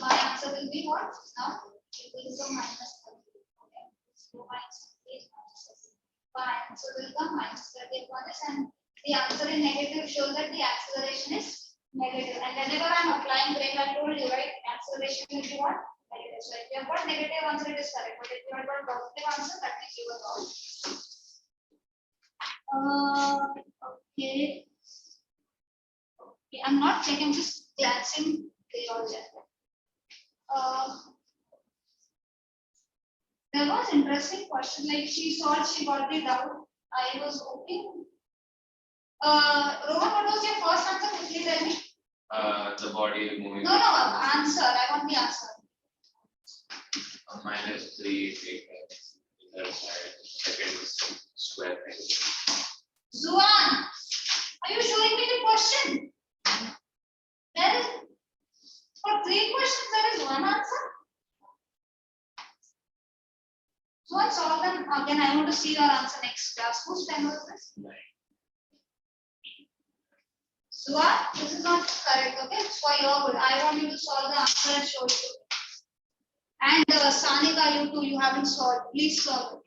my answer will be what? Now it will become minus 30. Okay. So minus 30 minus 30. Fine. So it will become minus 30 upon this, and the answer in negative shows that the acceleration is negative. And whenever I'm applying brake, I told you, right? Acceleration will be what? Negative. So if you have got negative answer, it is correct. But if you have got positive answer, that means you were wrong. Okay. Okay, I'm not checking, just glancing. They all check. There was interesting question, like she thought she got the doubt. I was hoping. Rohan, what was your first answer? Quickly tell me. The body moving. No, answer. I want the answer. Minus 3 acres. Other side, second square thing. Zuan, are you showing me the question? There is, for 3 questions, there is 1 answer. Zuan, solve them again. I want to see your answer next class. Whose pen was this? Zuan, this is not correct. Okay, it's for your good. I want you to solve the answer and show it to me. And Sanika, you too, you haven't solved. Please solve it.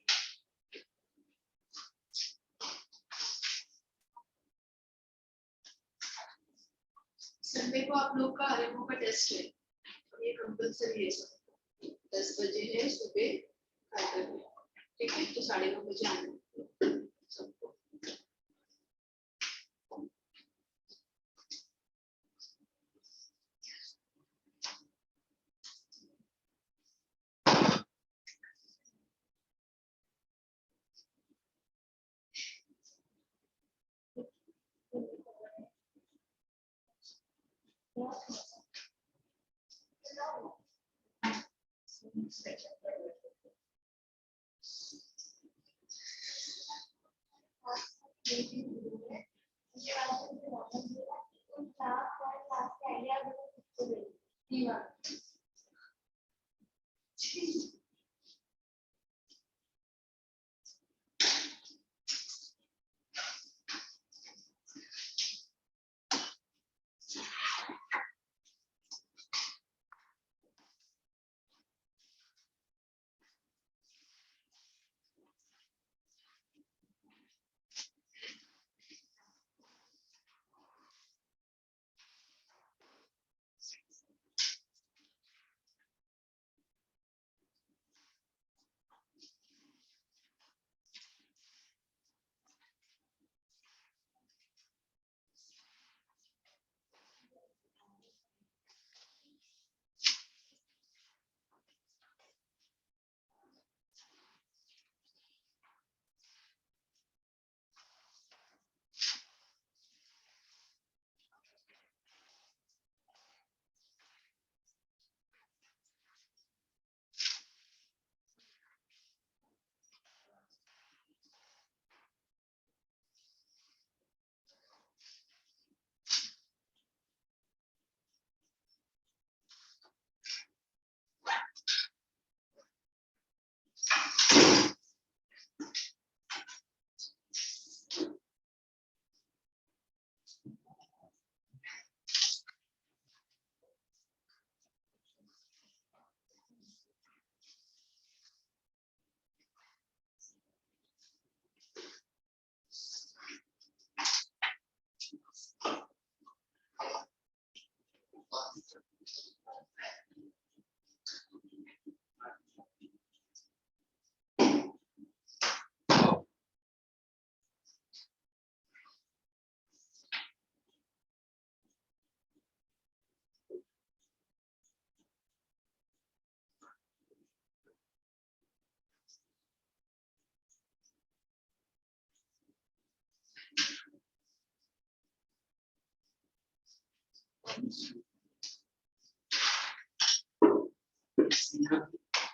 Sunday को आप लोग का रेमो का test है, ये compulsory है सब। 10 बजे है सुबह, ठीक है? तो 9:30 बजे आना सबको।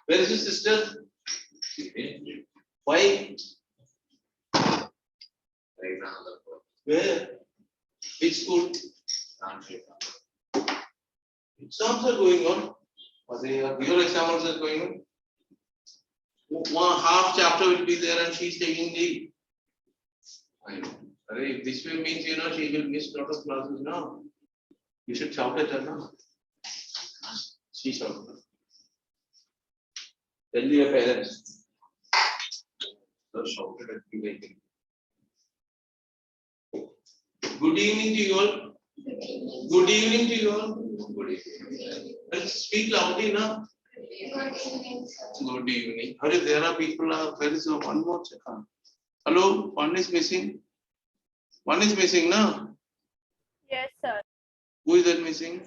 Where is your sister? Why? Where? Which school? Exams are going on. Your exam also is going on. One half chapter will be there and she is taking leave. This will means she will miss a lot of classes now. You should shout at her now. She shouted. Tell your parents. So shouted at you like. Good evening to you all. Good evening to you all. Good evening. Let's speak loudly now. Good evening. Hurry, there are people. There is one more. Hello, one is missing. One is missing now. Yes, sir. Who is that missing?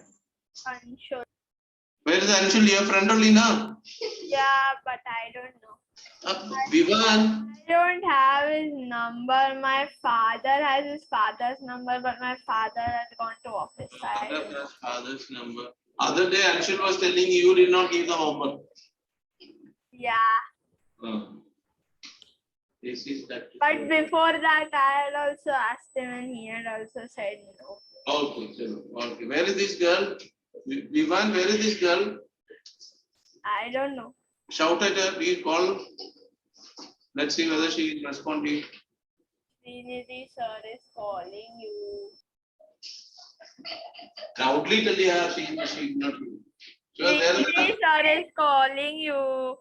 Unsure. Where is Anshul? Your friend only now. Yeah, but I don't know. Vivan. I don't have his number. My father has his father's number, but my father has gone to office side. Father's number. Other day Anshul was telling you did not give the homework. Yeah. This is that. But before that, I had also asked him and he had also said no. Okay, okay. Where is this girl? Vivan, where is this girl? I don't know. Shout at her, please call. Let's see whether she is responding. Srinidhi sir is calling you. Loudly tell her she is not here. She was there. Srinidhi sir is calling you.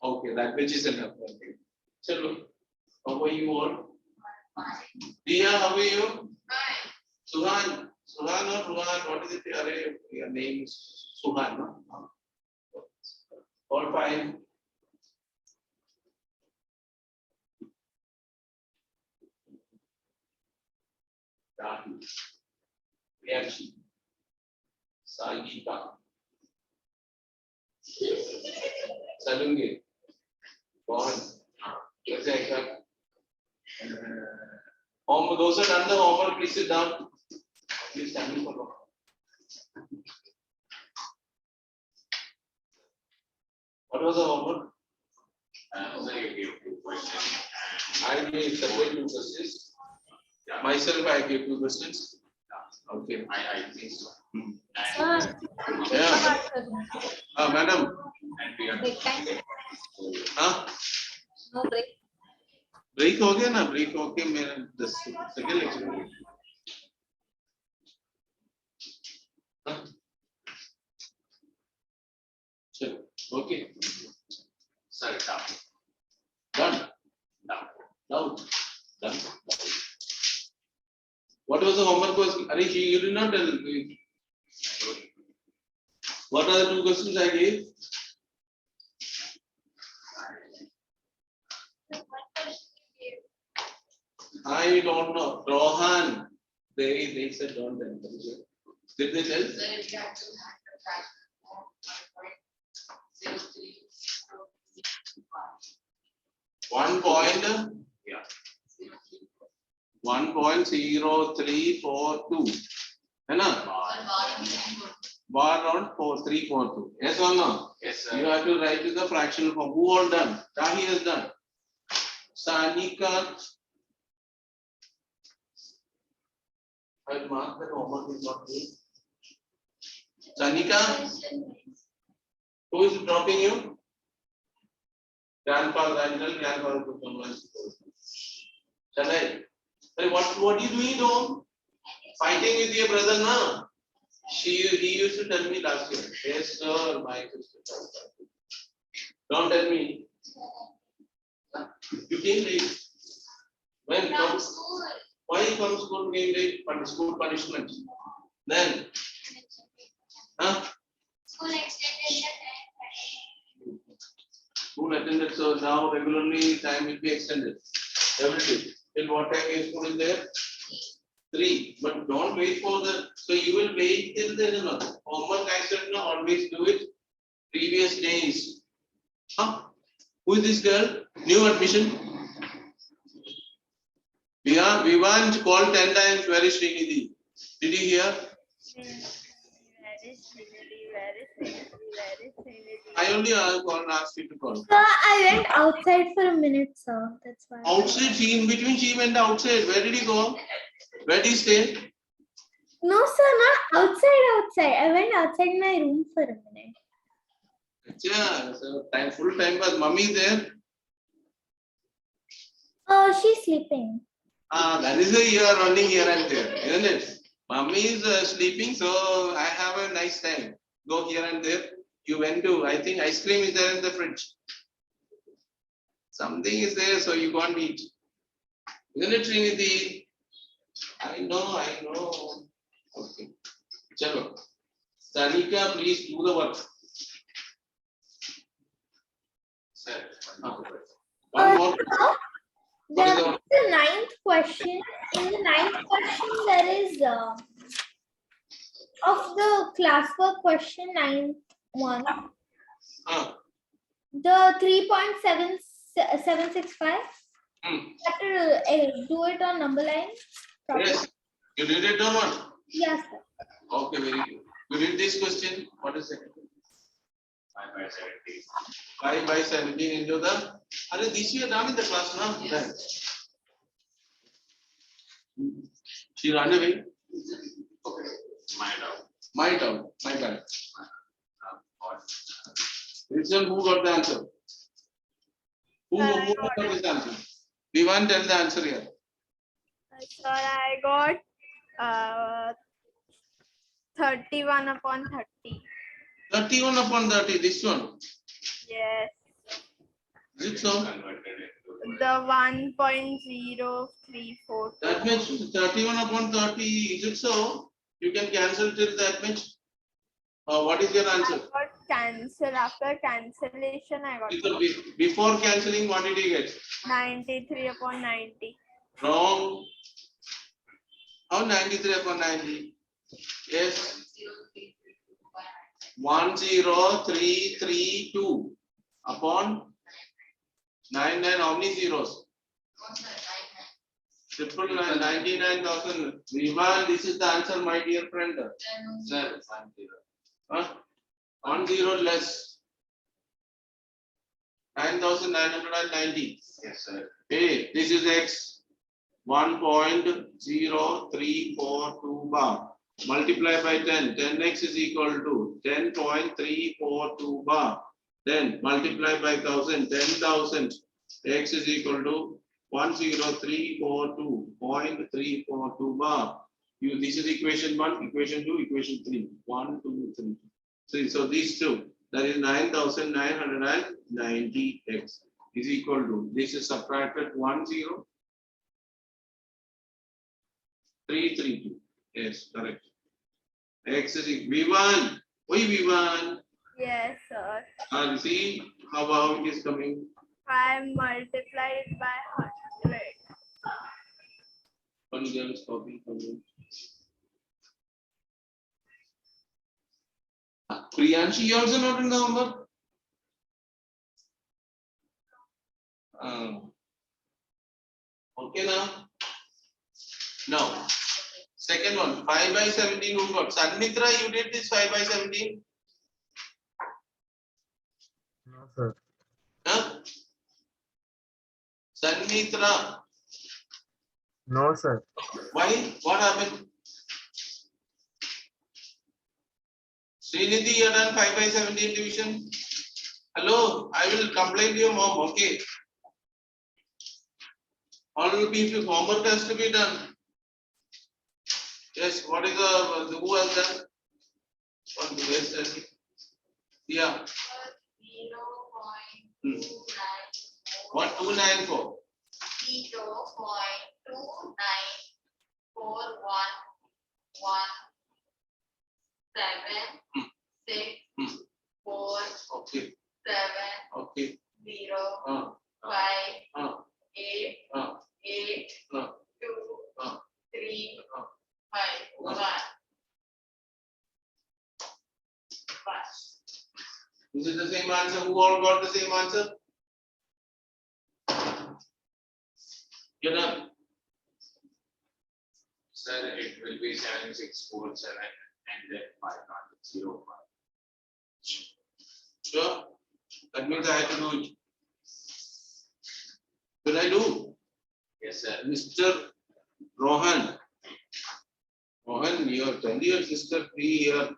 Okay, that which is enough. Okay. Chalo. How are you all? Dia, how are you? Hi. Suhan. Suhan or Ruhan? What is it? Your name is Suhan, no? All fine. Rahi. Reaction. Sagita. Salungi. Gone. Let's say homework. Those are done the homework. Please sit down. Please stand for long. What was the homework? So you give 2 questions. I gave separate 2 questions. Myself, I gave 2 questions. Okay. I think so. Yeah. Madam. And we are. हाँ break हो गया ना break हो गया मेरा 10 second lecture चलो okay Sorry, down. done Down. now done what was the homework was Arish you did not tell me what are the 2 questions I gave I don't know. Rohan, they said don't tell. Did they tell? 1 point. Yeah. 1.0342. है ना? Bar on 4342. Yes or no? Yes, sir. You have to write to the fractional form. Who all done? Rahi has done. Sanika. I'll mark that homework is not due. Sanika, who is dropping you? Grandfather, I'll tell grandfather to come and shall I? Hey, what are you doing at home? Fighting with your brother now? He used to tell me last year. Yes, sir, my sister. Don't tell me. You came late. When? Why you come school came late? School punishment. Then? Huh? School extended School attended, so now regularly time will be extended. Every day. Till what time your school is there? 3. But don't wait for the. So you will wait till there is nothing. Homework I said no, always do it. Previous days. Huh? Who is this girl? New admission. Vivan called 10 times. Where is Srinidhi? Did you hear? I only asked you to call. Sir, I went outside for a minute, sir. That's why. Outside, in between she went outside. Where did he go? Where did he stay? No, sir, not outside. I went outside my room for a minute. Yeah, so time, full time pass. Mummy is there. Oh, she's sleeping. That is why you are running here and there, isn't it? Mummy is sleeping, so I have a nice time. go here and there. You went to, I think ice cream is there in the fridge. Something is there, so you can't eat. Isn't it, Trinity? I know. Okay. Chalo. Tanika, please do the work. Sir, One more. What is the one? The ninth question. In the ninth question, there is of the classwork question 9.1. The 3.7765. Have to do it on number line. Yes. You did it or not? Yes, sir. Okay, very good. You did this question. What is it? 5 by 17. 5 by 17 into the. This you are done in the class now. Yes. She ran away. Okay. My doubt. My doubt. My bad. What? This one, who got the answer? Who got this answer? We want to tell the answer here. Sir, I got 31 upon 30. 31 upon 30. This one. Yes. Is it so? Converted into The 1.034. That means 31 upon 30. Is it so? You can cancel till that much. What is your I answer? got cancel. After cancellation, I got Before cancelling, what did you get? 93 upon 90. Wrong. How 93 upon 90? Yes. 10332 upon 99. How many zeros? 999, 99,000. Vivan, this is the answer, my dear friend. Sir, 10. Huh? 10 less. 9,990. Yes, sir. Hey, this is X. 1.0342 bar. Multiply by 10. 10x is equal to 10.342 bar. Then multiply by 1000. 10,000. X is equal to 10342.342 bar. This is equation 1, equation 2, equation 3. 1, 2, 3. So these two, that is 9,990 x is equal to, this is subtracted 10332. Yes, correct. X is V1. Why V1? Yes, sir. And see how it is coming. I multiplied by 100. One girl is copying from you. Priyanshi, you also not in the homework? Okay now. Now, second one, 5 by 17 who got? Sanmitra, you did this 5 by 17? No, sir. Huh? Sanmitra, No, sir. why? What happened? Srinidhi, you done 5 by 17 division? Hello, I will complain to your mom, okay? All will be if homework has to be done. Yes, what is the who has done? What yes, yeah. what 294? 0.2941176 Okay, 7 okay. 0 Uh, 5 uh, 8 uh, 8 uh, 2 uh, 3 uh. 5 1 This is the same answer. Who all got the same answer? You're done. Sir, it will be 7647 and then 505. Sure. That means I have to do it. Will I do? Yes, sir. Mr. Rohan. Rohan, you are 10 years sister 3 year.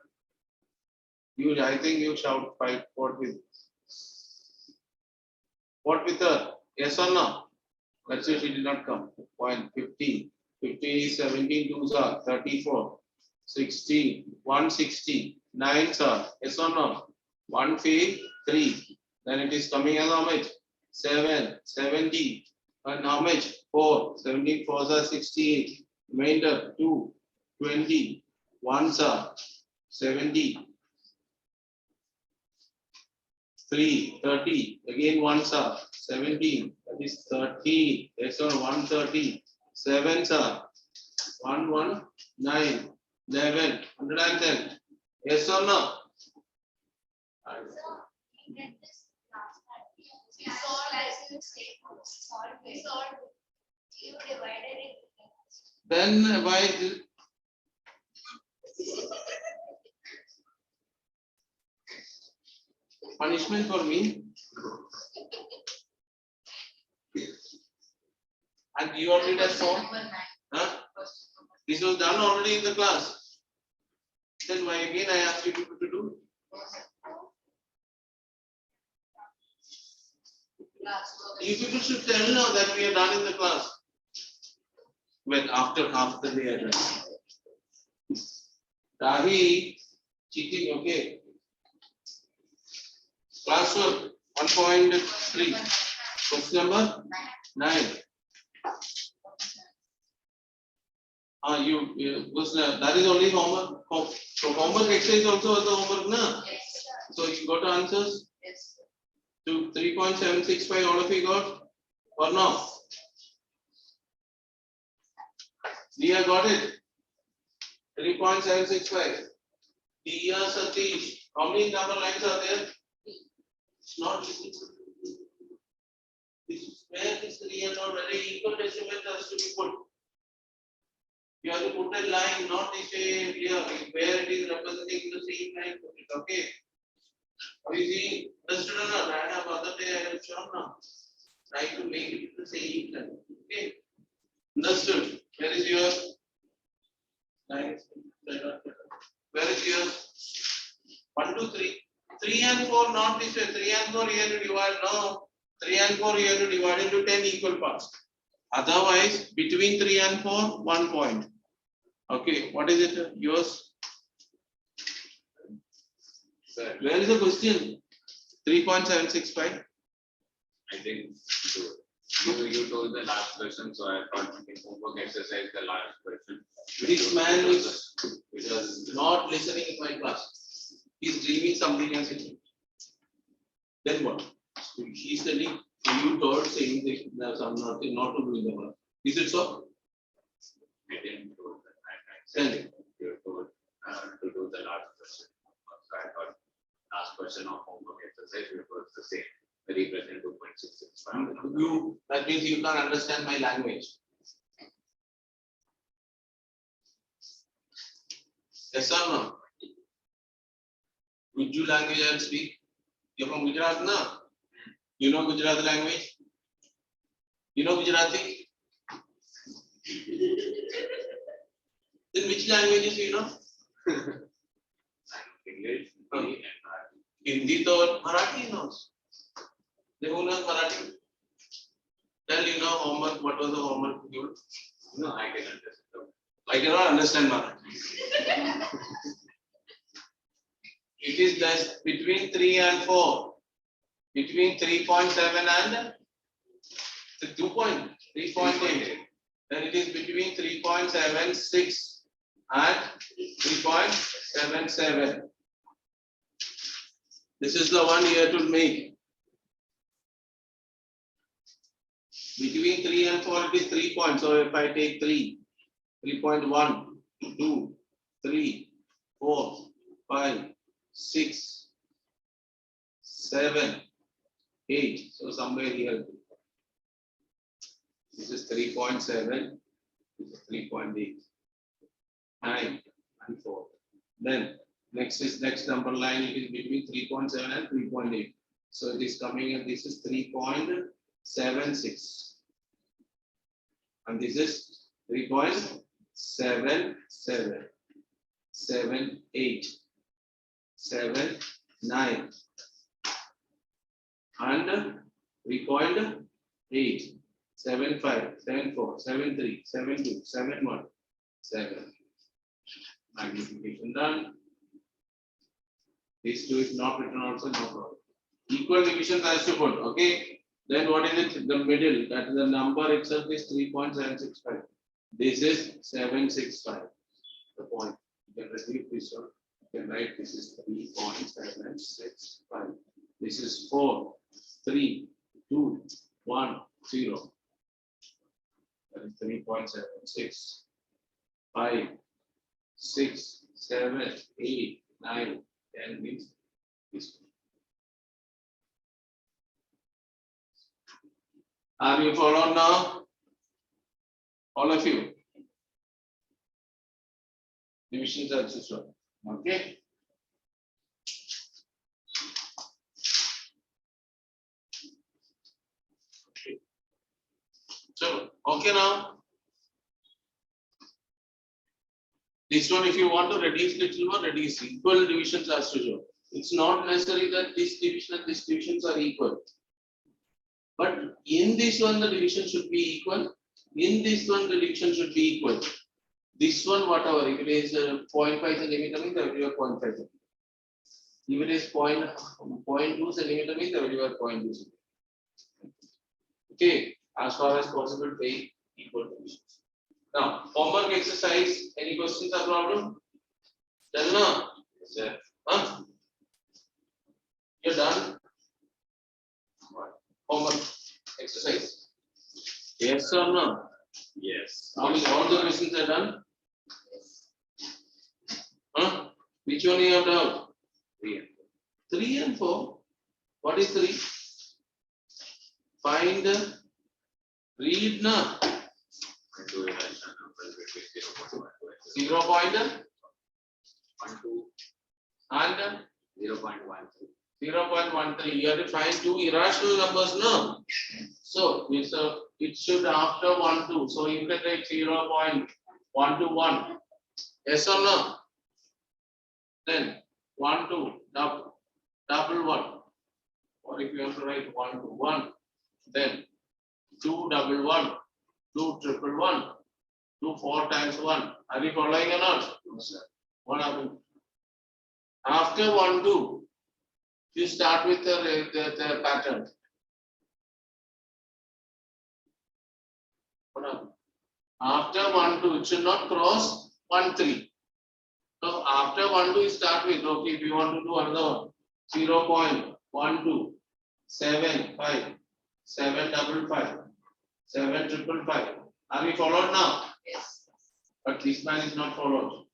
I think you shout fight. What with her? Yes or no? Let's say she did not come. Point 50. 50, 17 twos are 34. 60, 160. 9s are, yes or no? 1 fail, 3. Then it is coming as how much? 7, 70. And how much? 4. 17 4s are 68. Remainder 2, 20. 1s are 70. 3, 30. Again 1s are 17. That is 30. Yes or 130. 7s are 119. 11. 110. Yes or no? Then why is punishment for me? And you already done so? Huh? This was done already in the class. Then why again I ask you people to do? You people should tell now that we are done in the class. When after they are done. Rahi, cheating, okay. Classwork 1.3. Question number 9. Because that is only homework. So homework exercise also the homework, na? So you got answers? Yes. To 3.765 all of you got or no? Dia got it. 3.765. Dia Satish. How many number lines are there? It's not easy. This is where this real or very equal decimals has to be put. You have to put a line, not the same here, where it is representing the same line. Okay. Are you seeing? Understood or not? I have other day I have shown now. Try to make it the same line. Okay. Understood? Where is yours? Nice. Where is yours? 1, 2, 3. 3 and 4 not this way. 3 and 4 you have to divide. No. 3 and 4 you have to divide into 10 equal parts. Otherwise, between 3 and 4, 1 point. Okay. What is it? Yours? Sir, Where is the question? 3.765. I think you told the last question, so I thought you can homework exercise the last question. This man is Because not listening in my class. He's dreaming something else. Then what? He's telling you told saying that there's nothing not to do in the work. Is it so? I didn't do that. Tell me. You told to do the last question. So I thought last question of homework exercise was the same. Represent 2.665. You that means you can't understand my language. Yes or no? Which language I speak? You're from Gujarat, na? You know Gujarati language? You know Gujarati? Then which languages you know? English, Hindi, and Marathi. Hindi to Marathi knows. They who knows Marathi? Tell you know homework. What was the homework given? No, I can understand. I cannot understand Marathi. It is just between 3 and 4. Between 3.7 and 2.3.8. Then it is between 3.76 and 3.77. This is the one you have to make. Between 3 and 4, it is 3 points. So if I take 3, 3.1, 2, 3, 4, 5, 6, 7, 8. So somewhere here. This is 3.7, this is 3.8, 9 and 4. Then next number line, it is between 3.7 and 3.8. So it is coming and this is 3.76. And this is 3.77, 7, 8, 7, 9, and 3.8. 7, 5, 7, 4, 7, 3, 7, 2, 7, 1, 7. Magnification done. These two is not written also, no problem. Equal divisions has to put, okay? Then what is it? The middle, that the number itself is 3.765. This is 765. The point. You can repeat this one. You can write this is 3.765. This is 4, 3, 2, 1, 0. That is 3.76. 5, 6, 7, 8, 9, 10 means this one. Are you followed now? All of you. Divisions are just one. Okay. So, okay now. This one, if you want to reduce little one, reduce equal divisions as usual. It's not necessary that this division and this divisions are equal. But in this one, the division should be equal. In this one, the division should be equal. This one, whatever, if it is 0.5 centimeter, means the value of 0.5 centimeter. If it is 0.2 centimeter, means the value of 0.2 centimeter. Okay, as far as possible, take equal divisions. Now, homework exercise. Any questions or problem? Done now? Yes, sir. Huh? You're done? Homework exercise. Yes or no? Yes. All the questions are done? Huh? Which one you have done? 3 and 3 and 4. What is 3? Find, read na. 2 irrational numbers between 0 point 1, 2 and 0.13. 0.13. You have to find 2 irrational numbers, no? So it should after 1, 2. So you can take 0.121. Yes or no? Then 1, 2, double 1. Or if you have to write 1, 2, 1. Then 2, double 1. 2, triple 1. 2, 4 times 1. Are you following or not? No, sir. What happened? After 1, 2, you start with the pattern. What happened? After 1, 2, it should not cross 1, 3. So after 1, 2, you start with, okay, if you want to do another one, 0.12, 7, 5, 7, double 5, 7, triple 5. Are we followed now? Yes. But this man is not followed.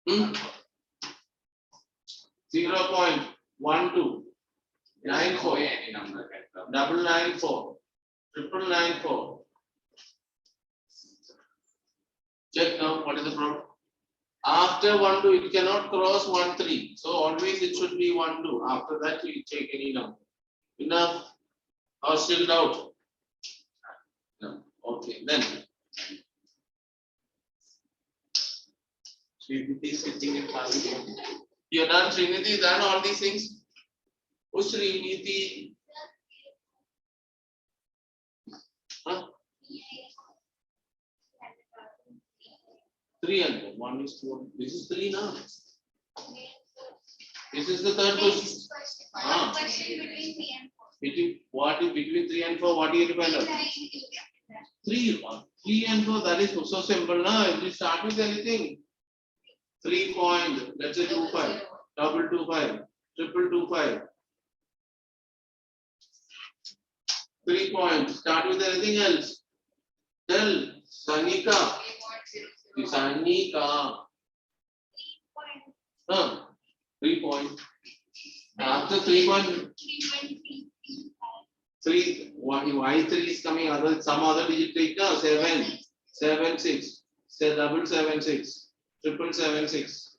0.12, 94, Any number can come. 994, 994. Check now what is the problem. After 1, 2, it cannot cross 1, 3. So always it should be 1, 2. After that, you take any number. Enough? Or still doubt? No. Okay, then. Srinidhi is sitting in Pali. You are done, Srinidhi, done all these things? Oh, Srinidhi. Huh? 3 and 1 is 2. This is 3 now. This is the third question. Ah. Question between 3 and 4. Between 3 and 4, what do you find out? 3 and 4, that is so simple now. If you start with anything, 3 point, let's say 25, double 25, triple 25. 3 points, start with anything else. Tell Sanika. Sanika. 3 point. After 3 point, 3, why 3 is coming? Some other digit take now. 7, 7, 6. Say double 7, 6. Triple 7, 6.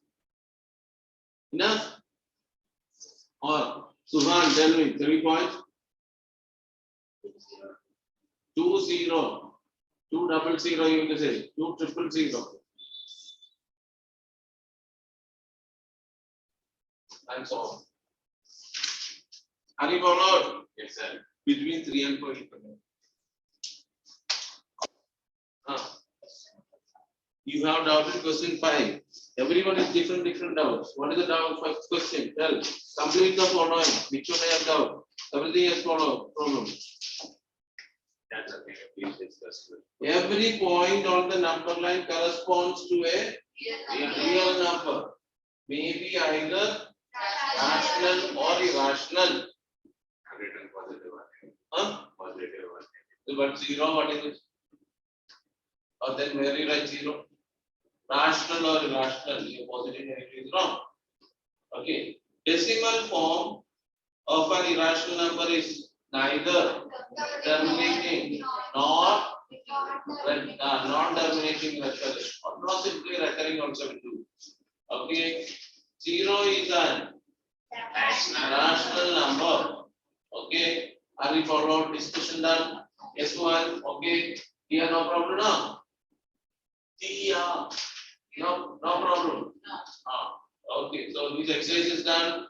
Enough? Or Suhan, tell me 3 points. 2, 0. 2, double 0, you can say. 2, triple 0. And so on. Are you followed? Yes, sir. Between 3 and 4. You have doubted question 5. Everyone is different doubts. What is the doubt? First question. Tell. Complete the following. Which one I have doubt? Everything has followed. Problem. That's okay. Please discuss. Every point on the number line corresponds to a real number. Maybe either rational or irrational. Written positive one. Huh? Positive one. But 0, what is it? Or then where you write 0? Rational or irrational? Your positive negative is wrong. Okay. Decimal form of an irrational number is neither terminating nor non-terminating recurring, or not simply recurring also will do. Okay. 0 is an rational number. Okay. Are we followed? Discussion done? Yes, one. Okay. Here no problem now. Yeah. No problem. Okay. So this exercise is done.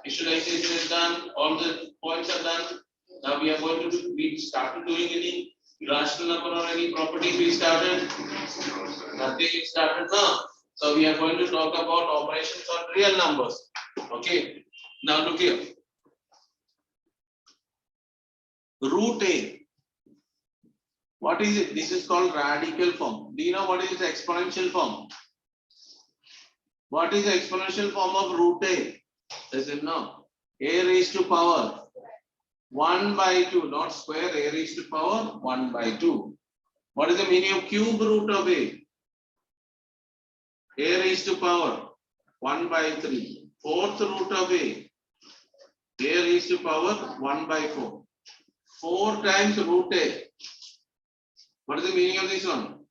Visualization is done. All the points are done. Now we are going to do. We started doing any irrational number or any property. We started. Nothing is started now. So we are going to talk about operations on real numbers. Okay. Now look here. Root A. What is it? This is called radical form. Do you know what is exponential form? What is the exponential form of root A? Does it know? A raised to power 1 by 2, not square. A raised to power 1 by 2. What is the meaning of cube root of A? A raised to power 1 by 3. Fourth root of A. A raised to power 1 by 4. 4 times root A. What is the meaning of this one?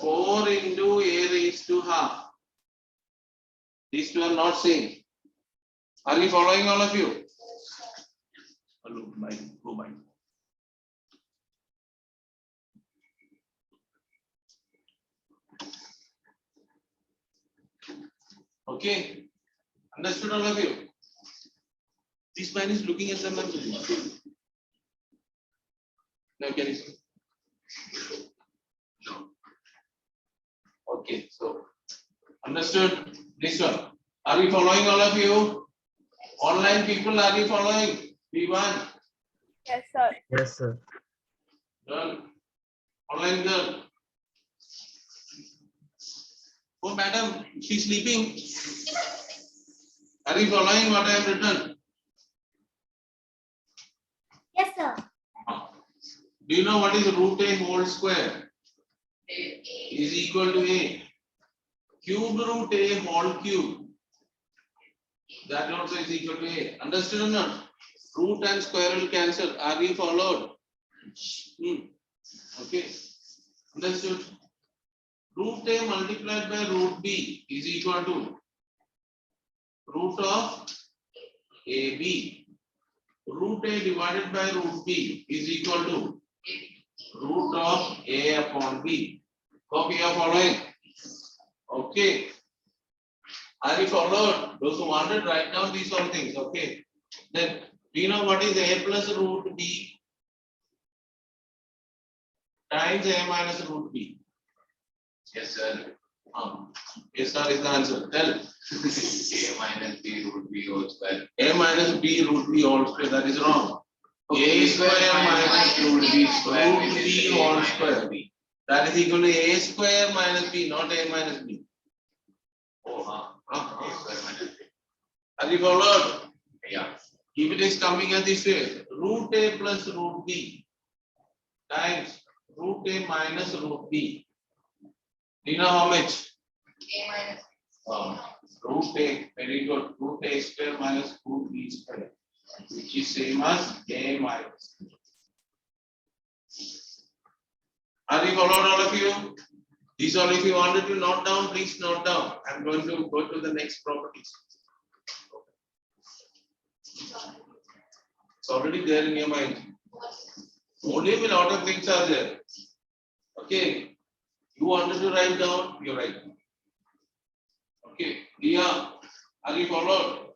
4 into A raised to half. These two are not same. Are you following, all of you? Hello, bye. Go bye. Okay. Understood, all of you? This man is looking at the man. Now can you see? No. Okay, so understood this one. Are we following, all of you? Online people, are you following? P1. Yes, sir. Yes, sir. Done. Online girl. Oh, madam, she's sleeping. Are you following what I have written? Yes, sir. Do you know what is root A whole square? Is equal to A. Cube root A whole cube. That also is equal to A. Understood or not? Root and square will cancel. Are you followed? Okay. Understood? Root A multiplied by root B is equal to root of AB. Root A divided by root B is equal to root of A upon B. Hope you are following. Okay. Are you followed? Those who wanted, write down these all things. Okay. Then, do you know what is A plus root B times A minus root B? Yes, sir. Yes, sir is the answer. Tell. A minus B root B whole square. A minus B root B all square. That is wrong. A square minus root B square, root which is B A whole minus square. B. That is equal to A square minus B, not A minus B. Oh, A square minus B. Are you followed? Yeah. If it is coming at this way, root A plus root B times root A minus root B. Do you know how much? A minus. Root A, very good. Root A square minus root B square, which is same as A minus. Are you followed, all of you? These all, if you wanted to note down, please note down. I'm going to go to the next properties. It's already there in your mind. Only a lot of things are there. Okay. You wanted to write down, you write. Okay. Dia, are you followed?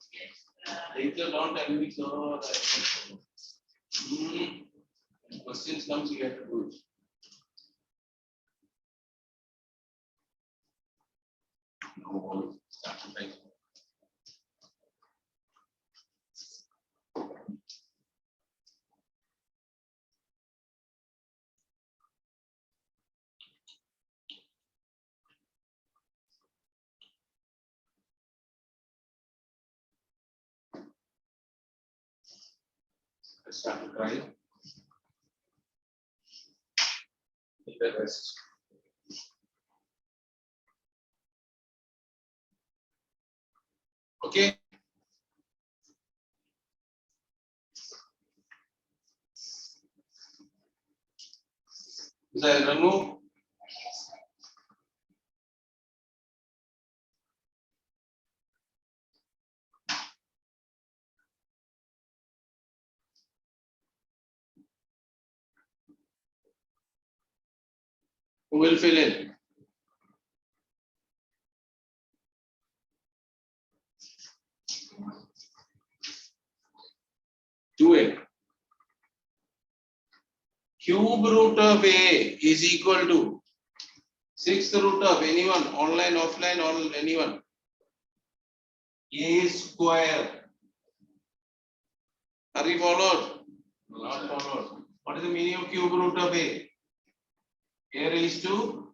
Later, don't tell me so. Questions comes, you have to do it. No, right. I started crying. The rest. Okay. Is that Ranu? Who will fill in? Do it. Cube root of A is equal to sixth root of anyone, online, offline, or anyone. A square. Are you followed? Not followed. What is the meaning of cube root of A? A raised to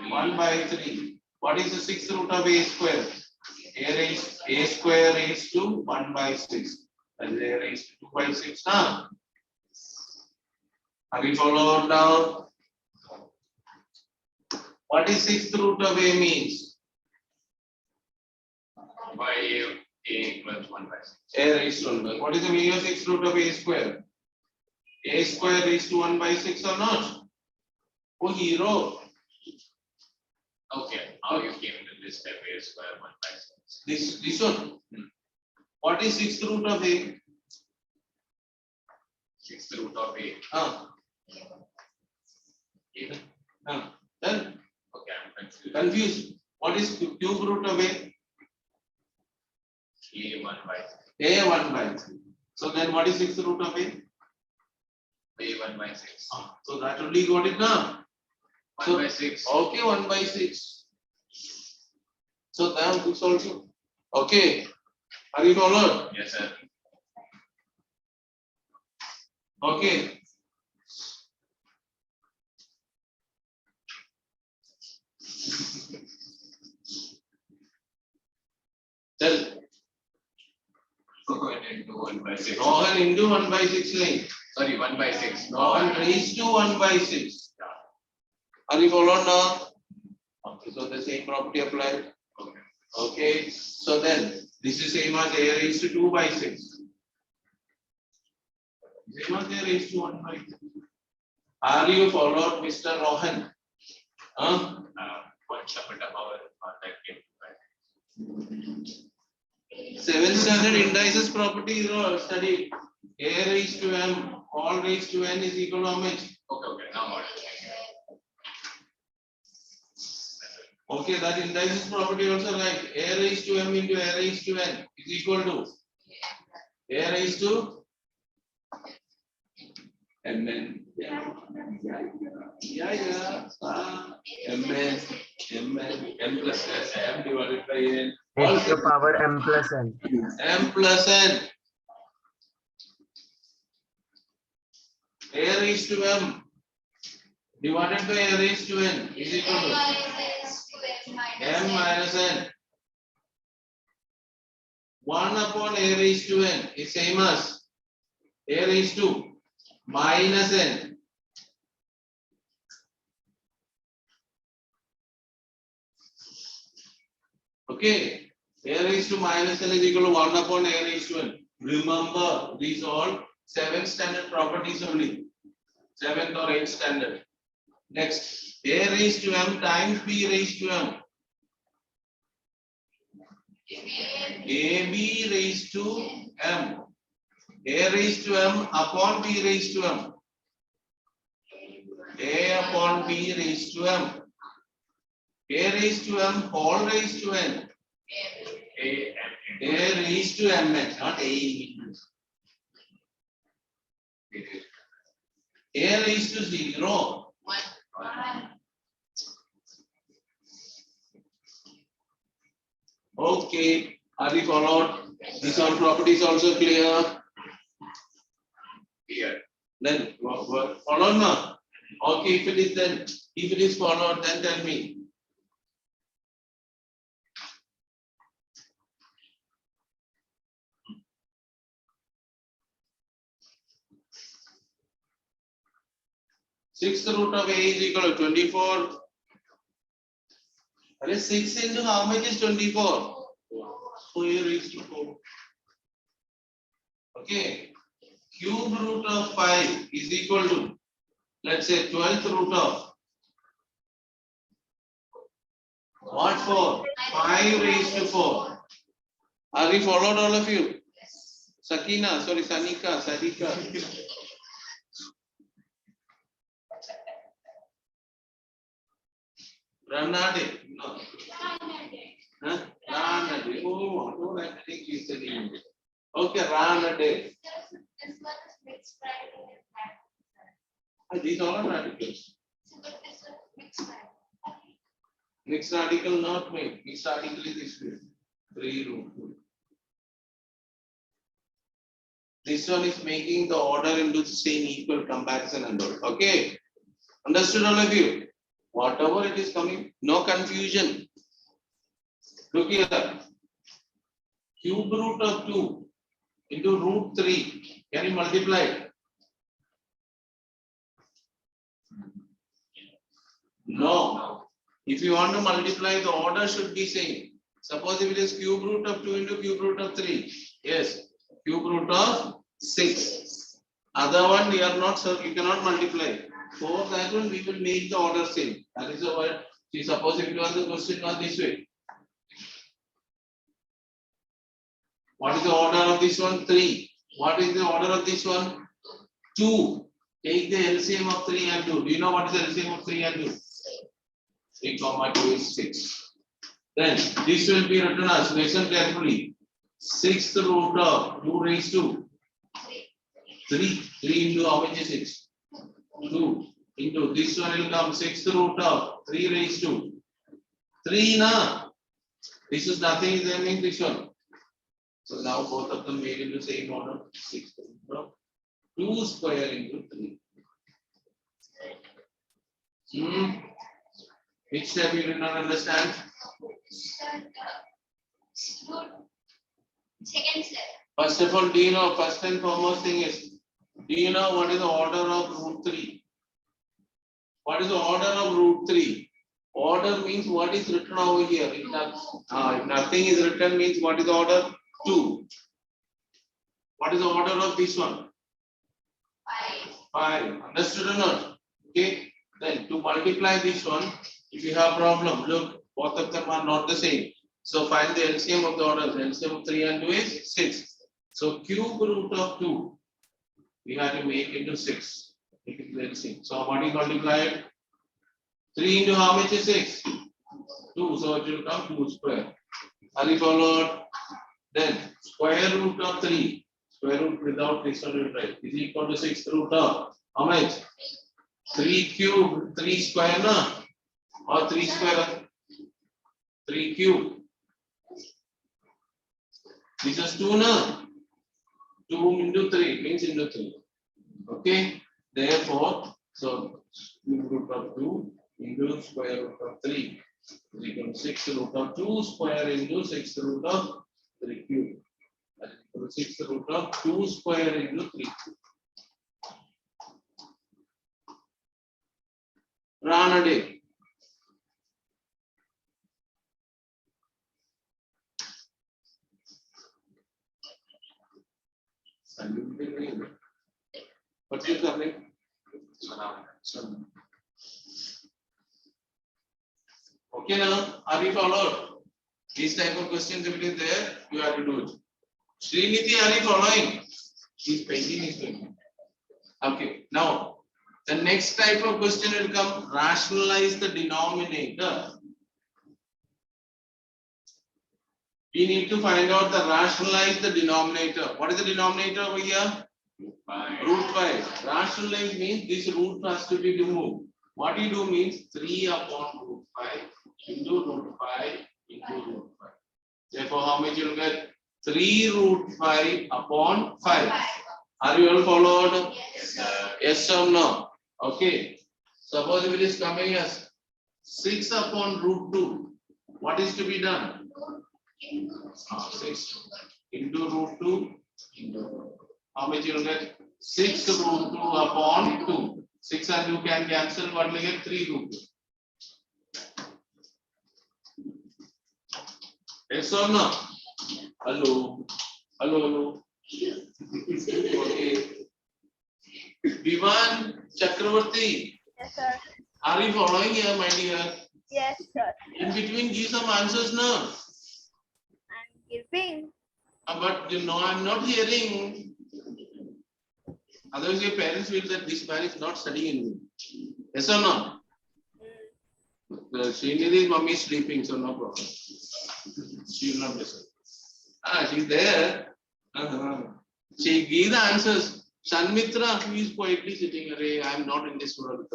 1 by 3. What is the sixth root of A square? A square raised to 1 by 6. That is A raised to 2 by 6. Huh? Are you followed now? What is sixth root of A means? By A equals 1 by 6. A raised to 1 by. What is the meaning of sixth root of A square? A square raised to 1 by 6 or not? Oh, hero. Okay, how you came to this step A square 1 by 6. This one. What is sixth root of A? Sixth root of A. Even. Then Okay, I'm confused. confused. What is cube root of A? A 1 by A 1 by 3. So then what is sixth root of A? A 1 by 6. So that only got it now. 1 by 6. Okay, 1 by 6. So that is also okay. Are you followed? Yes, sir. Okay. Tell. Go ahead and do 1 by 6. Rohan into 1 by 6 line. Sorry, 1 by 6. Rohan raised to 1 by 6. Are you followed now? Okay, so the same property applied. Okay. Okay, so then this is same as A raised to 2 by 6. Same as A raised to 1 by 6. Are you followed, Mr. Rohan? Huh? What's up with the power that came to 7th standard indices property study. A raised to M, all raised to N is equal to how much? Okay, now what? Okay, that indices property also right. A raised to M into A raised to N is equal to A raised to Mn. Yeah. Mn, M plus M divided by N. H to the power M plus N. M plus N. A raised to M divided by A raised to N is equal to M minus N. 1 upon A raised to N is same as A raised to minus N. Okay, A raised to minus N is equal to 1 upon A raised to N. Remember, these all 7th standard properties only. 7th or 8th standard. Next, A raised to M times B raised to M. AB raised to M. A raised to M upon B raised to M. A upon B raised to M. A raised to M whole raised to N. A raised to MN, not A. A raised to 0. Okay. Are you followed? This all property is also clear. Here. Then followed now. Okay, if it is followed, then tell me. Sixth root of A is equal to 24. 6 into how much is 24? So here is 4. Okay. Cube root of 5 is equal to, let's say, 12th root of what 4? 5 raised to 4. Are we followed, all of you? Sakina, sorry, Sanika, Sadika. Ranade. No. Huh? Ranade. Oh, I don't have to think you said it. Okay, Ranade. This one is mixed writing and that. These all are radicals. So but this one is mixed writing. Mixed radical not made. Mixed radical is this way. 3 root 2. This one is making the order into the same equal comparison and all. Okay. Understood, all of you? Whatever it is coming, no confusion. Look here. Cube root of 2 into root 3. Can you multiply it? No. If you want to multiply, the order should be same. Suppose if it is cube root of 2 into cube root of 3. Yes. Cube root of 6. Other one we are not, so you cannot multiply. For that one we will make the order same. That is the word. See, suppose if you want the question was this way. What is the order of this one? 3. What is the order of this one? 2. Take the LCM of 3 and 2. Do you know what is the LCM of 3 and 2? 3 comma 2 is 6. Then this will be written as, listen carefully, 6th root of 2 raised to 3. 3 into how much is 6? 2 into this one will come 6th root of 3 raised to 3 na. This is nothing is ending this one. So now both of them made into same order. 6th root of 2 square into 3. Which step you did not understand? Second step. First of all, do you know, first and foremost thing is, do you know what is the order of root 3? What is the order of root 3? Order means what is written over here. If nothing is written means what is the order? 2. What is the order of this one? 5. Understood or not? Okay. Then to multiply this one, if you have problem, look, both of them are not the same. So find the LCM of the orders. LCM of 3 and 2 is 6. So cube root of 2, we have to make into 6. Make it LCM. So what is multiplied? 3 into how much is 6? 2. So it will come 2 square. Are you followed? Then square root of 3. Square root without this one will write is equal to 6th root of how much? 3 cube, 3 square na? Or 3 square? 3 cube. This is 2 na? 2 into 3 means into 3. Okay. Therefore, so cube root of 2 into square root of 3 is equal to 6th root of 2 square into 6th root of 3 cube. That is equal to 6th root of 2 square into 3 cube. Run a day. What is coming? Okay now, are you followed? These type of questions if it is there, you have to do it. Srinidhi, are you following? She's painting his painting. Okay, now the next type of question will come, rationalize the denominator. We need to find out the rationalize the denominator. What is the denominator over here? Root 5. Rationalize means this root has to be removed. What you do means 3 upon root 5 into root 5 into root 5. Therefore, Therefore, how much you will get? 3 root 5 upon 5. Are you all followed? Yes or no? Okay. Suppose if it is coming as 6 upon root 2. What is to be done? 6 into root 2 into how much you will get? 6 root 2 upon 2. 6 and you can cancel. What will you get? 3 root 2. Yes or no? Hello. Hello, hello. Okay. Vivan Chakravarti, Yes, sir. are you following here, my dear? Yes, sir. In between, give some answers now. I'm giving. But you know, I'm not hearing. Otherwise, your parents feel that this man is not studying. Yes or no? Srinidhi's mommy is sleeping, so no problem. She will not listen. She's there. She gives the answers. Sanmitra, he is quietly sitting. Array, I am not in this world.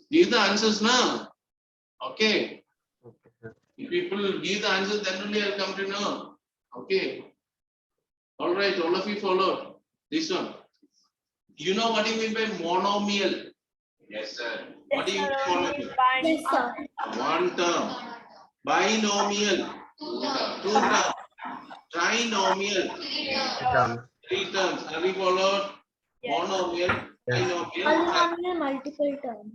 Give the answers now. Okay. If people give the answers, then only I'll come to know. Okay. All right, all of you followed this one. You know what you mean by monomial? Yes, sir. What do you mean by monomial? Yes, sir. One term. Binomial. 2 terms. Trinomial. Terms. 3 terms. Are we followed? Yes. Monomial. Binomial. Polynomial multiple terms.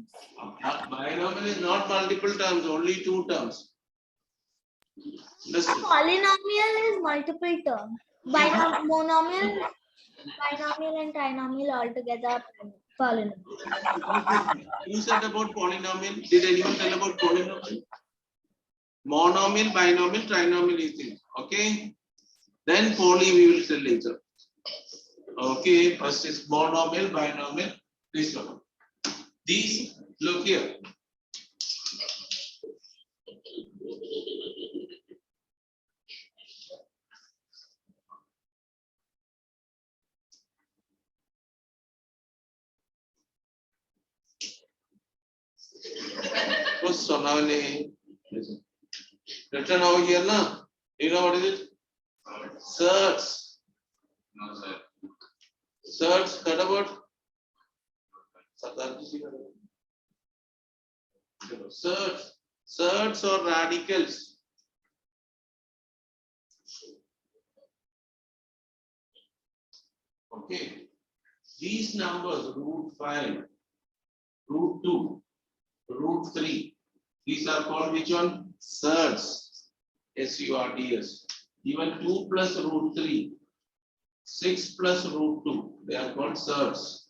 Binomial is not multiple terms, only 2 terms. Understood? Polynomial is multiple terms. Monomial and trinomial altogether polynomial. Who said about polynomial? Did anyone tell about polynomial? Monomial, binomial, trinomial is thing. Okay. Then poly we will tell later. Okay. First is monomial, binomial. This one. These, look here. What's Sonali? Written over here, na? You know what is it? Search. No, sir. Search, heard about? Search or radicals. Okay. These numbers, root 5, root 2, root 3, these are called which one? Surds. S-U-R-D-S. Even 2 plus root 3, 6 plus root 2, they are called surds.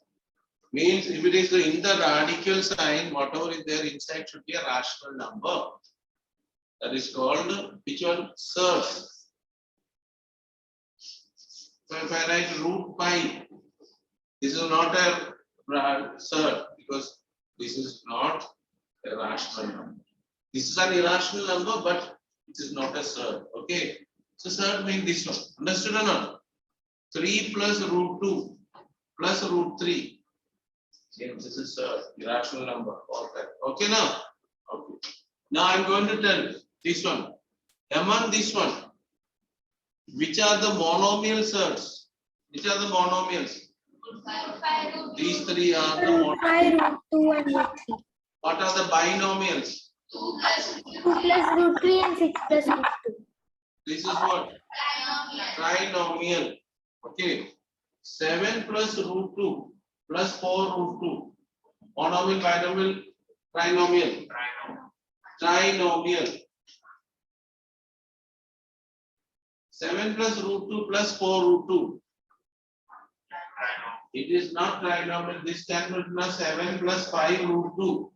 Means if it is in the radical sign, whatever is there inside should be a rational number. That is called which one? Surds. So if I write root 5, this is not a surd because this is not a rational number. This is an irrational number, but it is not a surd. Okay. So surd means this one. Understood or not? 3 plus root 2 plus root 3. Yes, this is surd, irrational number. Okay now? Okay. Now I'm going to tell this one. Among this one, which are the monomial surds? Which are the monomials? These 3 are the monomials. 5 root 2 and root 3. What are the binomials? 2 plus root 3 and 6 plus root 2. This is what? Trinomial. Okay. 7 plus root 2 plus 4 root 2. Monomial, binomial, trinomial. Trinomial. 7 plus root 2 plus 4 root 2. It is not trinomial. This can be plus 7 plus 5 root 2.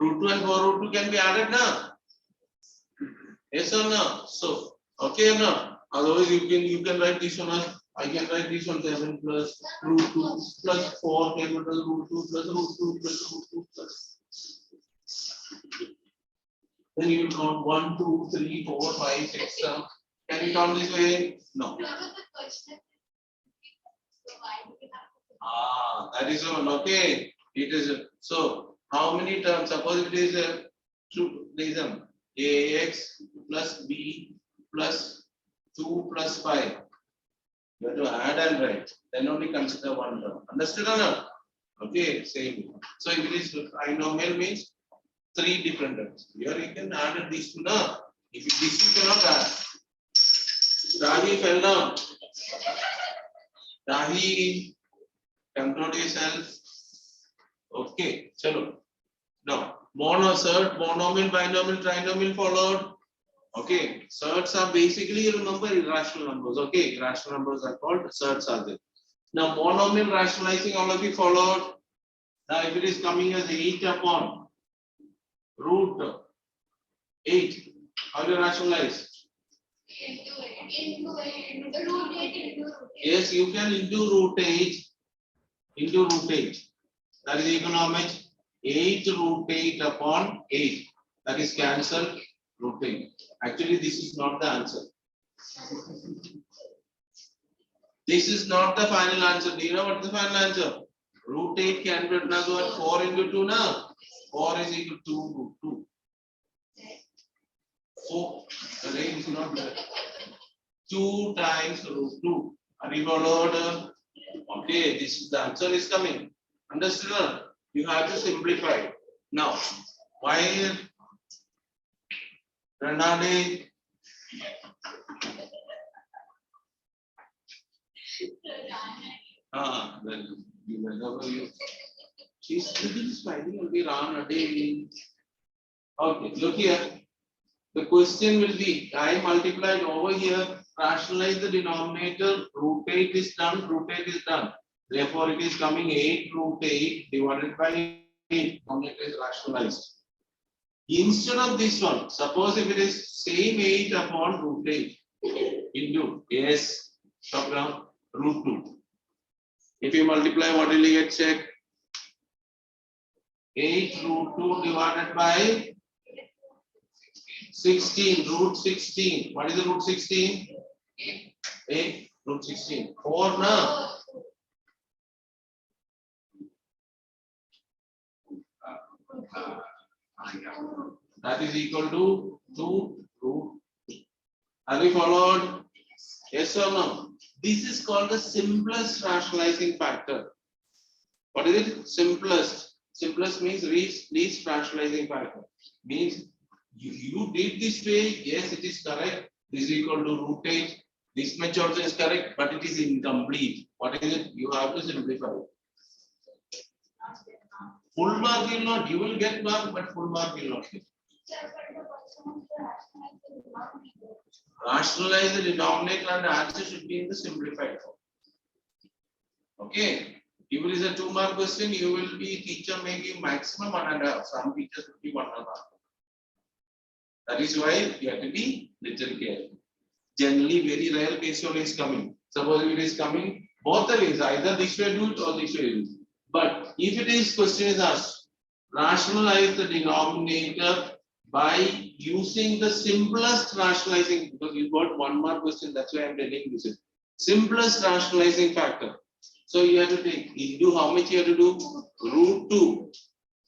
Root 2 and 4 root 2 can be added now. Yes or no? So, okay or not? Otherwise, you can write this one as I can write this one 7 plus root 2 plus 4 capital root 2 plus root 2 plus root 2 plus. Then you will count 1, 2, 3, 4, 5, 6, 7. Can you count this way? No. That is one. Okay. It is so. How many terms? Suppose it is a two reason. ax plus b plus 2 plus 5. You have to add and write. Then only consider one term. Understood or not? Okay, same. So if it is trinomial means 3 different terms. Here you can add these two now. If this you cannot add. Rahi fell down. Rahi, control yourself. Okay, chalo. Now, monomial, binomial, trinomial followed. Okay, surds are basically, remember, irrational numbers. Okay, irrational numbers are called surds are there. Now, monomial rationalizing all of you followed. Now, if it is coming as 8 upon root 8, how do you rationalize? Into root 8 into root 8. Yes, you can into root 8 into root 8. That is equal to how much? 8 root 8 upon 8. That is cancelled root 8. Actually, this is not the answer. This is not the final answer. Do you know what the final answer? Root 8 can be written as what? 4 into 2 now. 4 is equal to 2 root 2. 4. The range is not there. 2 times root 2. Are you followed? Okay, this is the answer is coming. Understood? You have to simplify. Now, while Renade then you whenever you she's smiling will be Ran a day. Okay, look here. The question will be I multiplied over here, rationalize the denominator, root 8 is done, root 8 is done. Therefore, it is coming 8 root 8 divided by 8. Denominator is rationalized. Instead of this one, suppose if it is same 8 upon root 8 into yes, stop down, root 2. If you multiply, what will you get? Check. 8 root 2 divided by 16, root 16. What is the root 16? 8 root 16. 4 now. That is equal to 2 root 2. Are we followed? Yes or no? This is called the simplest rationalizing factor. What is it? Simplest. Simplest means least rationalizing factor. Means you did this way, yes, it is correct. This is equal to root 8. This much also is correct, but it is incomplete. What is it? You have to simplify it. Full mark will not, you will get mark, but full mark will not get. Rationalize the denominator and the answer should be in the simplified form. Okay. If it is a 2 mark question, you will be teacher may give maximum 1.5. Some teachers will be 1.5. That is why you have to be little careful. Generally, very rare case only is coming. Suppose it is coming both the ways, either this way do it or this way do it. But if it is question is asked, rationalize the denominator by using the simplest rationalizing, because you got 1 mark question, that's why I'm telling you this. Simplest rationalizing factor. So you have to take into how much you have to do? Root 2.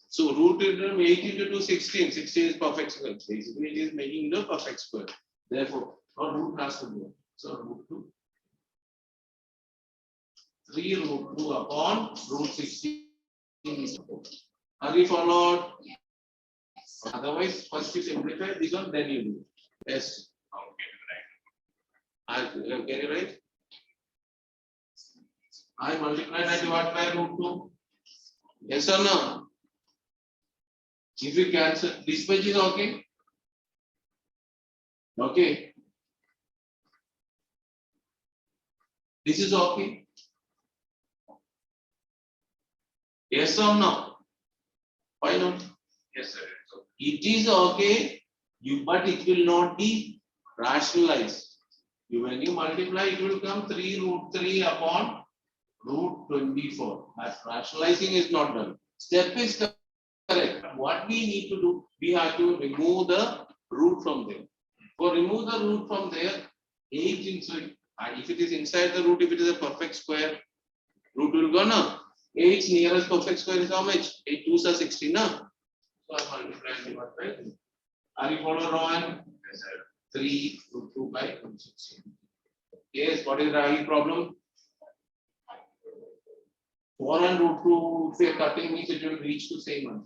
So root 8 into 2, 16. 16 is perfect square. Basically, it is making the perfect square. Therefore, our root has to go. So root 2. 3 root 2 upon root 16 is 4. Are we followed? Otherwise, first you simplify this one, then you do. Yes. Get it right? I multiplied and divided by root 2. Yes or no? If you cancel, this page is okay. Okay. This is okay. Yes or no? Why not? Yes, sir. It is okay, but it will not be rationalized. When you multiply, it will come 3 root 3 upon root 24. That rationalizing is not done. Step is correct. What we need to do, we have to remove the root from there. For remove the root from there, 8 inside. If it is inside the root, if it is a perfect square, root will go now. 8 nearest perfect square is how much? 8 2s are 16 now. So I multiply and divide by 2. Are you following, Rohan? Yes, sir. 3 root 2 by 160. Yes, what is the right problem? 4 and root 2, if you are cutting means it will reach to same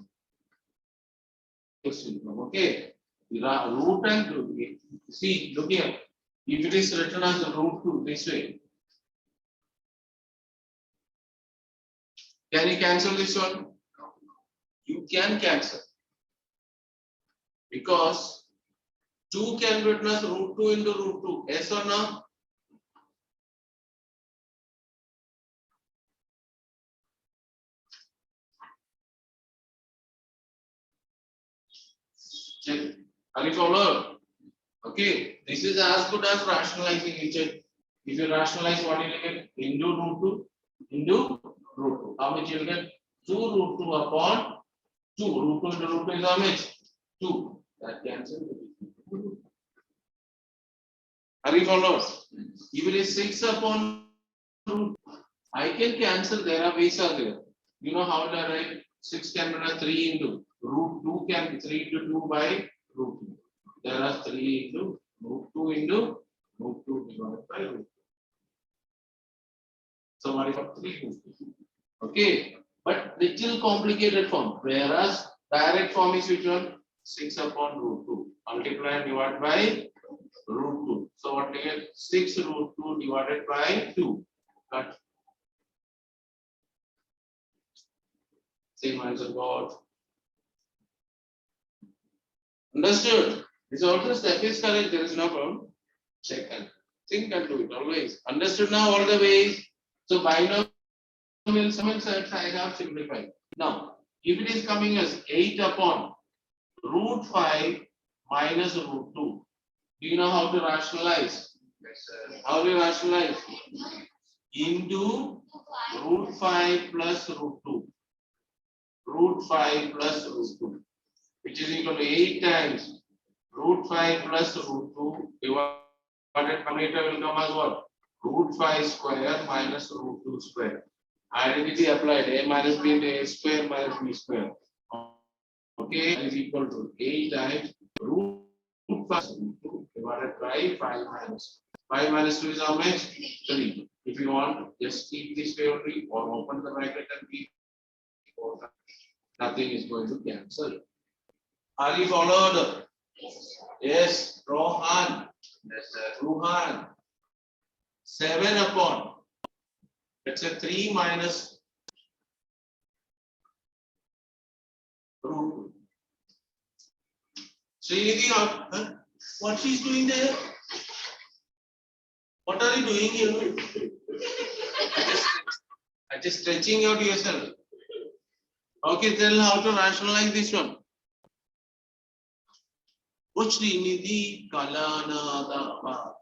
answer. Okay. Root and root. See, look here. If it is written as root 2 this way, can you cancel this one? You can cancel. Because 2 can be written as root 2 into root 2. Yes or no? Check. Are you followed? Okay. This is as good as rationalizing it. Check. If you rationalize, what you will get? Into root 2 into root 2. How much you will get? 2 root 2 upon 2. Root 2 into root 2 is how much? 2. That cancels. Are you followed? If it is 6 upon root, I can cancel. There are ways are there. You know how to write? 6 can be 3 into root 2 can be 3 into 2 by root 2. There are 3 into root 2 into root 2 divided by root 2. So what is 3 root 2? Okay, but little complicated form. Whereas direct form is which one? 6 upon root 2. Multiply and divide by root 2. So what we get? 6 root 2 divided by 2. Cut. Same answer got. Understood? This also step is correct. There is no problem. Check and think and do it always. Understood now all the ways. So binomial sets I have simplified. Now, if it is coming as 8 upon root 5 minus root 2. Do you know how to rationalize? Yes, sir. How do you rationalize? Into root 5 plus root 2. Root 5 plus root 2. Which is equal to 8 times root 5 plus root 2 divided by later will come as what? Root 5 square minus root 2 square. Identity applied. A minus b into a square minus b square. Okay, is equal to 8 times root 5 root 2 divided by 5 minus. 5 minus 2 is how much? 3. If you want, just keep this way only or open the bracket and keep. Nothing is going to cancel. Are you followed? Yes, Rohan. Yes, sir. Rohan. 7 upon. Let's say 3 minus root 2. Srinidhi, huh? What she's doing there? What are you doing here? I just stretching out yourself. Okay, tell how to rationalize this one. Srinidhi Kalanada.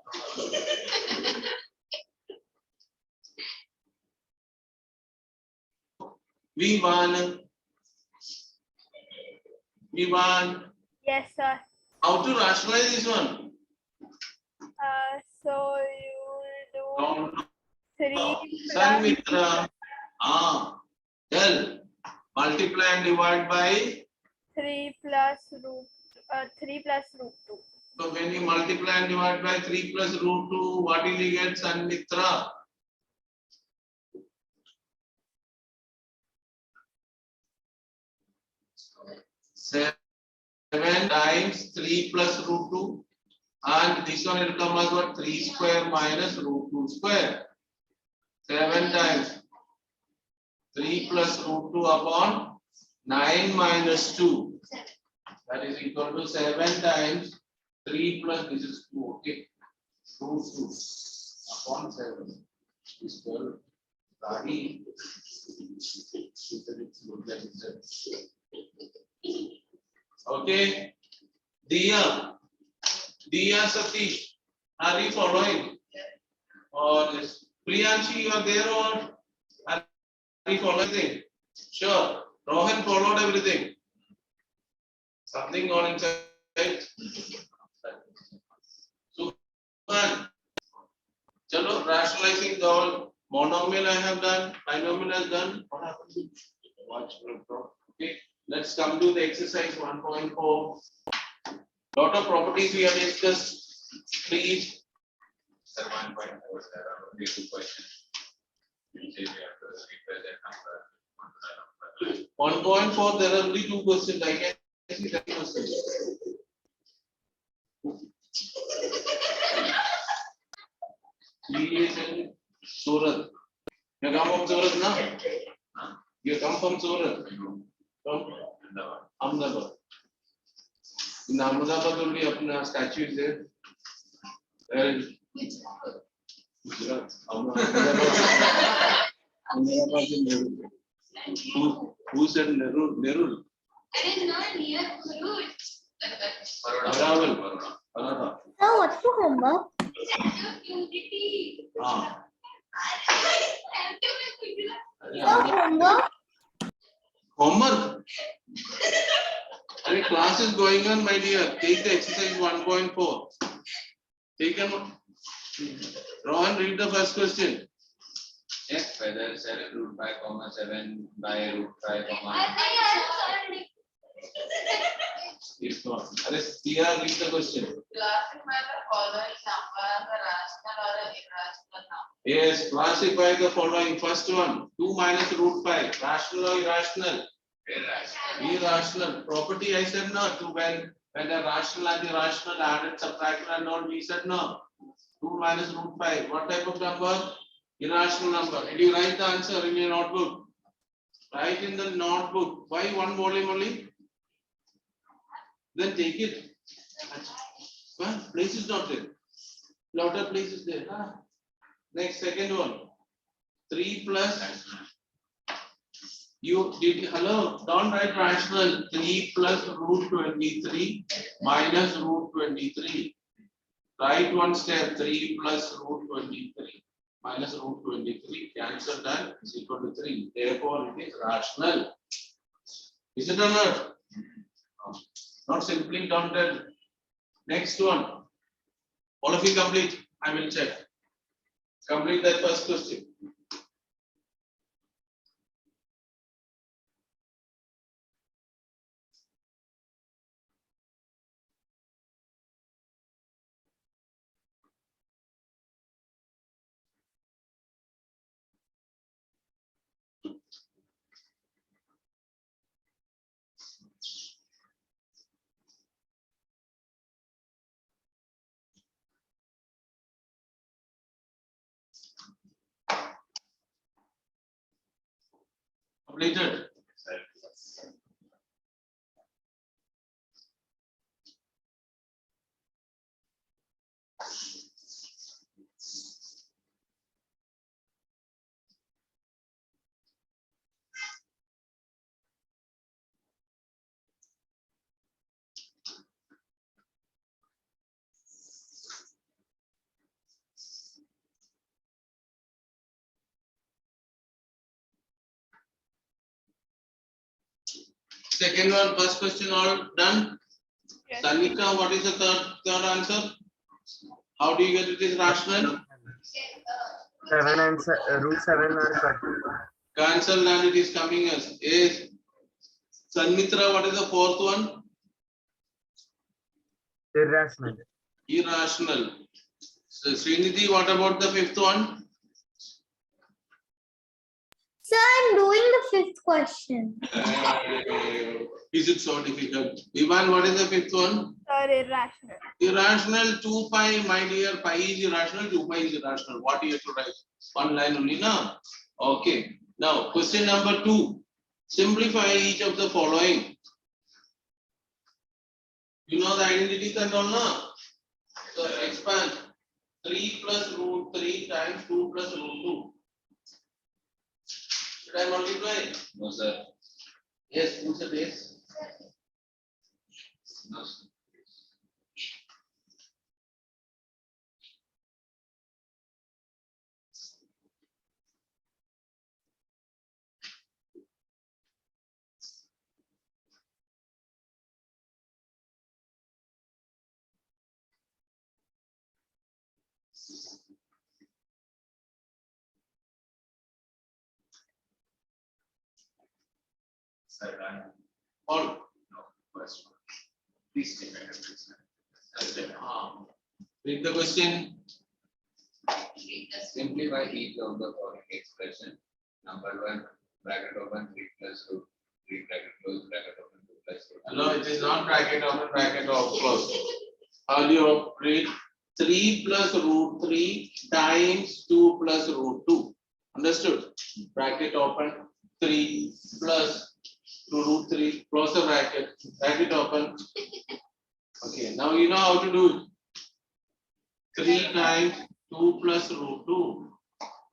Vivan. Yes, sir. How to rationalize this one? So you will No, do 3 plus Sanmitra. Tell. Multiply and divide by. 3 plus root 2. So when you multiply and divide by 3 plus root 2, what will you get, Sanmitra? Seven times 3 plus root 2. And this one will come as what? 3 square minus root 2 square. 7 times 3 plus root 2 upon 9 minus 2. That is equal to 7 times 3 plus this is 2. Okay. Root 2 upon 7 is 12. Rahi. Okay. Diya Satish, are you following? Or is Priyanshi, you are there or are you following everything? Sure. Rohan followed everything. Something gone inside. Suman, chalo, rationalizing the all monomial I have done, binomial has done. What happened to watch? Okay. Let's come to the exercise 1.4. Lot of properties we have discussed. Please. Sir, 1.4, there are only 2 questions. Which is we have to represent number. 1.4, there are only 2 questions. I can see that question. He is in Surat. You come from Surat, na? You come from Surat. From Ahmedabad. In Ahmedabad only apna statue is there. Where is Gujarat? Ahmedabad is Nerul. Who said Nerul? Nerul. I didn't know near Kurut. Araval. Arada. So what's the homework? Unity. Ah. So homework? Homework. Class is going on, my dear. Take the exercise 1.4. Take a Rohan, read the first question. Check whether 7 root 5, comma 7 by root 5, comma. If not, Tia, read the question. Classify the following number as a rational or an irrational number. Yes, classify the following. First one, 2 minus root 5. Rational or irrational? Irrational. Property, I said no. To when the rational and irrational added, subtracted and all, we said no. 2 minus root 5. What type of number? Irrational number. Did you write the answer in your notebook? Write in the notebook. Why 1 volume only? Then take it. Well, place is not there. Lot of place is there. Next, second one. 3 plus. You did, hello, don't write rational. 3 plus root 23 minus root 23. Write one step. 3 plus root 23 minus root 23. Cancel that is equal to 3. Therefore, it is rational. Is it or not? Not simply counted. Next one. All of you complete. I will check. Complete that first question. Completed. Second one, first question all done. Yes. Sanika, what is the third answer? How do you get it is rational? 7 and root 7 are cut. Cancel and it is coming as is. Sanmitra, what is the fourth one? Irrational. Irrational. So Srinidhi, what about the fifth one? Sir, I'm doing the fifth question. Is it so difficult? Ivan, what is the fifth one? Sir, irrational. Irrational 2 pi, my dear, pi is irrational, 2 pi is irrational. What do you have to write? One line only, no? Okay. Now, question number 2. Simplify each of the following. You know the identities and all, no? So, expand. 3 plus root 3 times 2 plus root 2. Should I multiply? No, sir. Yes, who said yes? No, sir. Sir, All. no, first one. Please take a reference. Read the question. Simplify each of the following expression. Number 1, bracket open 3 plus root 3 bracket close bracket open 2 plus root. No, it is not bracket open, bracket off close. How do you read? 3 plus root 3 times 2 plus root 2. Understood? Bracket open 3 plus root 3, close the bracket, bracket open. Okay, now you know how to do it. 3 times 2 plus root 2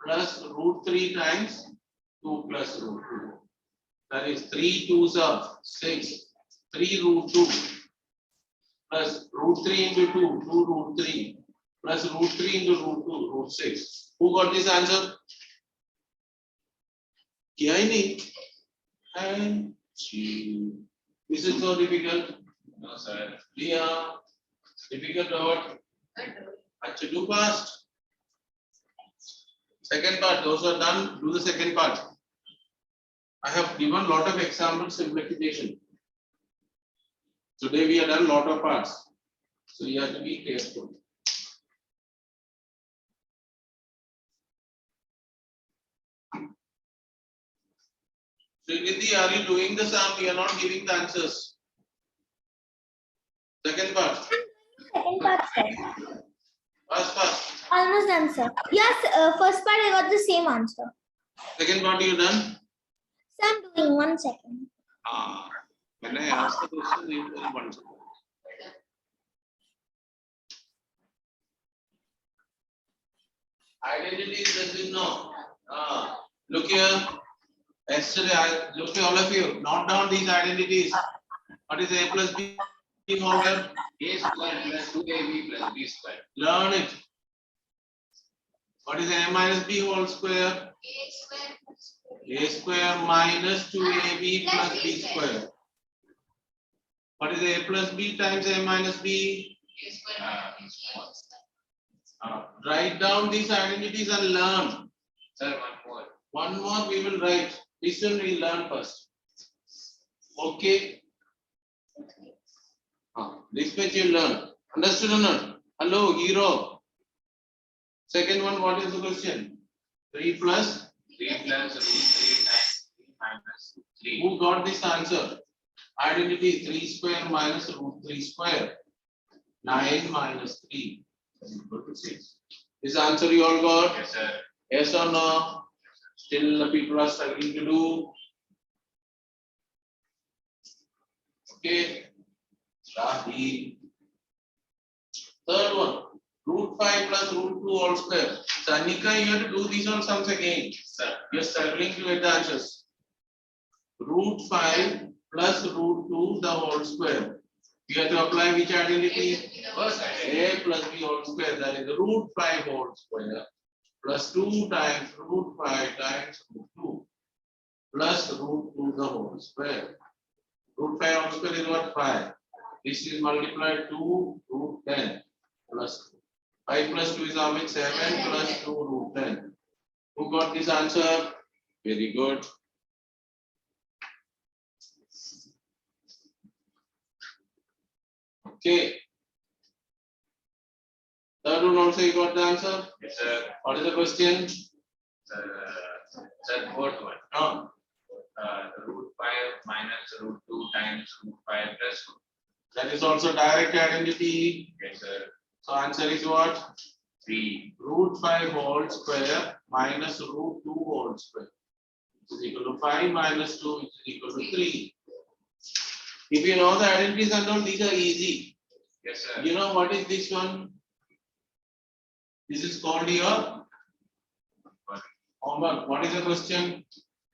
plus root 3 times 2 plus root 2. That is 3 2s are 6. 3 root 2 plus root 3 into 2, 2 root 3 plus root 3 into root 2, root 6. Who got this answer? किया ही नहीं. And this is so difficult. No, sir. Yeah, difficult or what? Actually, do fast. Second part, those who are done, do the second part. I have given a lot of example simplification. Today we have done a lot of parts. So you have to be careful. Srinidhi, are you doing the sum? You are not giving the answers. Second part. Second part, sir. Fast. Almost done, sir. Yes, first part I got the same answer. Second part you done? So I'm doing 1 second. When I ask the question, you will 1 second. Identities, does you know? Look here. Yesterday, look here, all of you. Note down these identities. What is A plus B whole square? A square plus 2ab plus b square. Learn it. What is A minus B whole square? A square minus 2ab plus b square. What is A plus B times A minus B? Write down these identities and learn. Sir, one more. One more we will write. This one we learn first. Okay. This much you learn. Understood or not? Hello, hero. Second one, what is the question? 3 plus? 3 plus root 3 times 3 minus 3. Who got this answer? Identity 3 square minus root 3 square. 9 minus 3 is equal to 6. This answer you all got? Yes, sir. Yes or no? Still the people are struggling to do. Okay. Rahi. Third one. Root 5 plus root 2 all square. Sanika, you have to do these on sums again. Sir. You are struggling to get the answers. Root 5 plus root 2 the whole square. You have to apply which identity? First identity. A plus B whole square. That is root 5 whole square plus 2 times root 5 times root 2 plus root 2 the whole square. Root 5 whole square is what? 5. This is multiplied 2 root 10 plus 2. 5 plus 2 is how much? 7 plus 2 root 10. Who got this answer? Very good. Okay. Third one also you got the answer? Yes, sir. What is the question? Sir, fourth one. No. Root 5 minus root 2 times root 5 plus 2. That is also direct identity. Yes, sir. So answer is what? 3. Root 5 whole square minus root 2 whole square. Which is equal to 5 minus 2, which is equal to 3. If you know the identities and all, these are easy. Yes, sir. You know what is this one? This is called your homework. What is the question?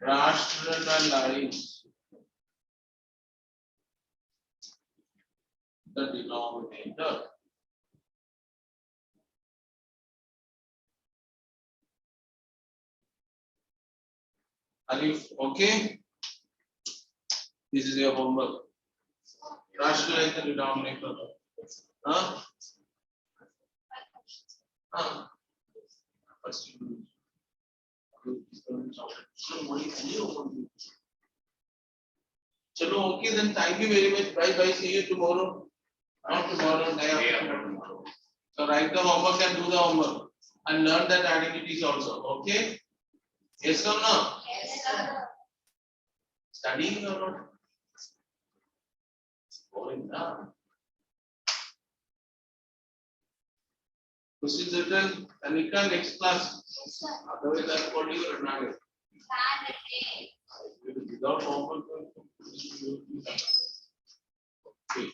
Rational lines. The denominator. Are you okay? This is your homework. Rationalize the denominator. Huh? First you Chalo, okay, then thank you very much. Bye bye. See you tomorrow. Not tomorrow, day after tomorrow. So write the homework and do the homework and learn that identities also. Okay? Yes or no? Yes, sir. Studying or not? Boring, huh? This is written, Anika, next class. Yes, sir. Otherwise, I'll call you Ranade. Saturday. Without homework, okay.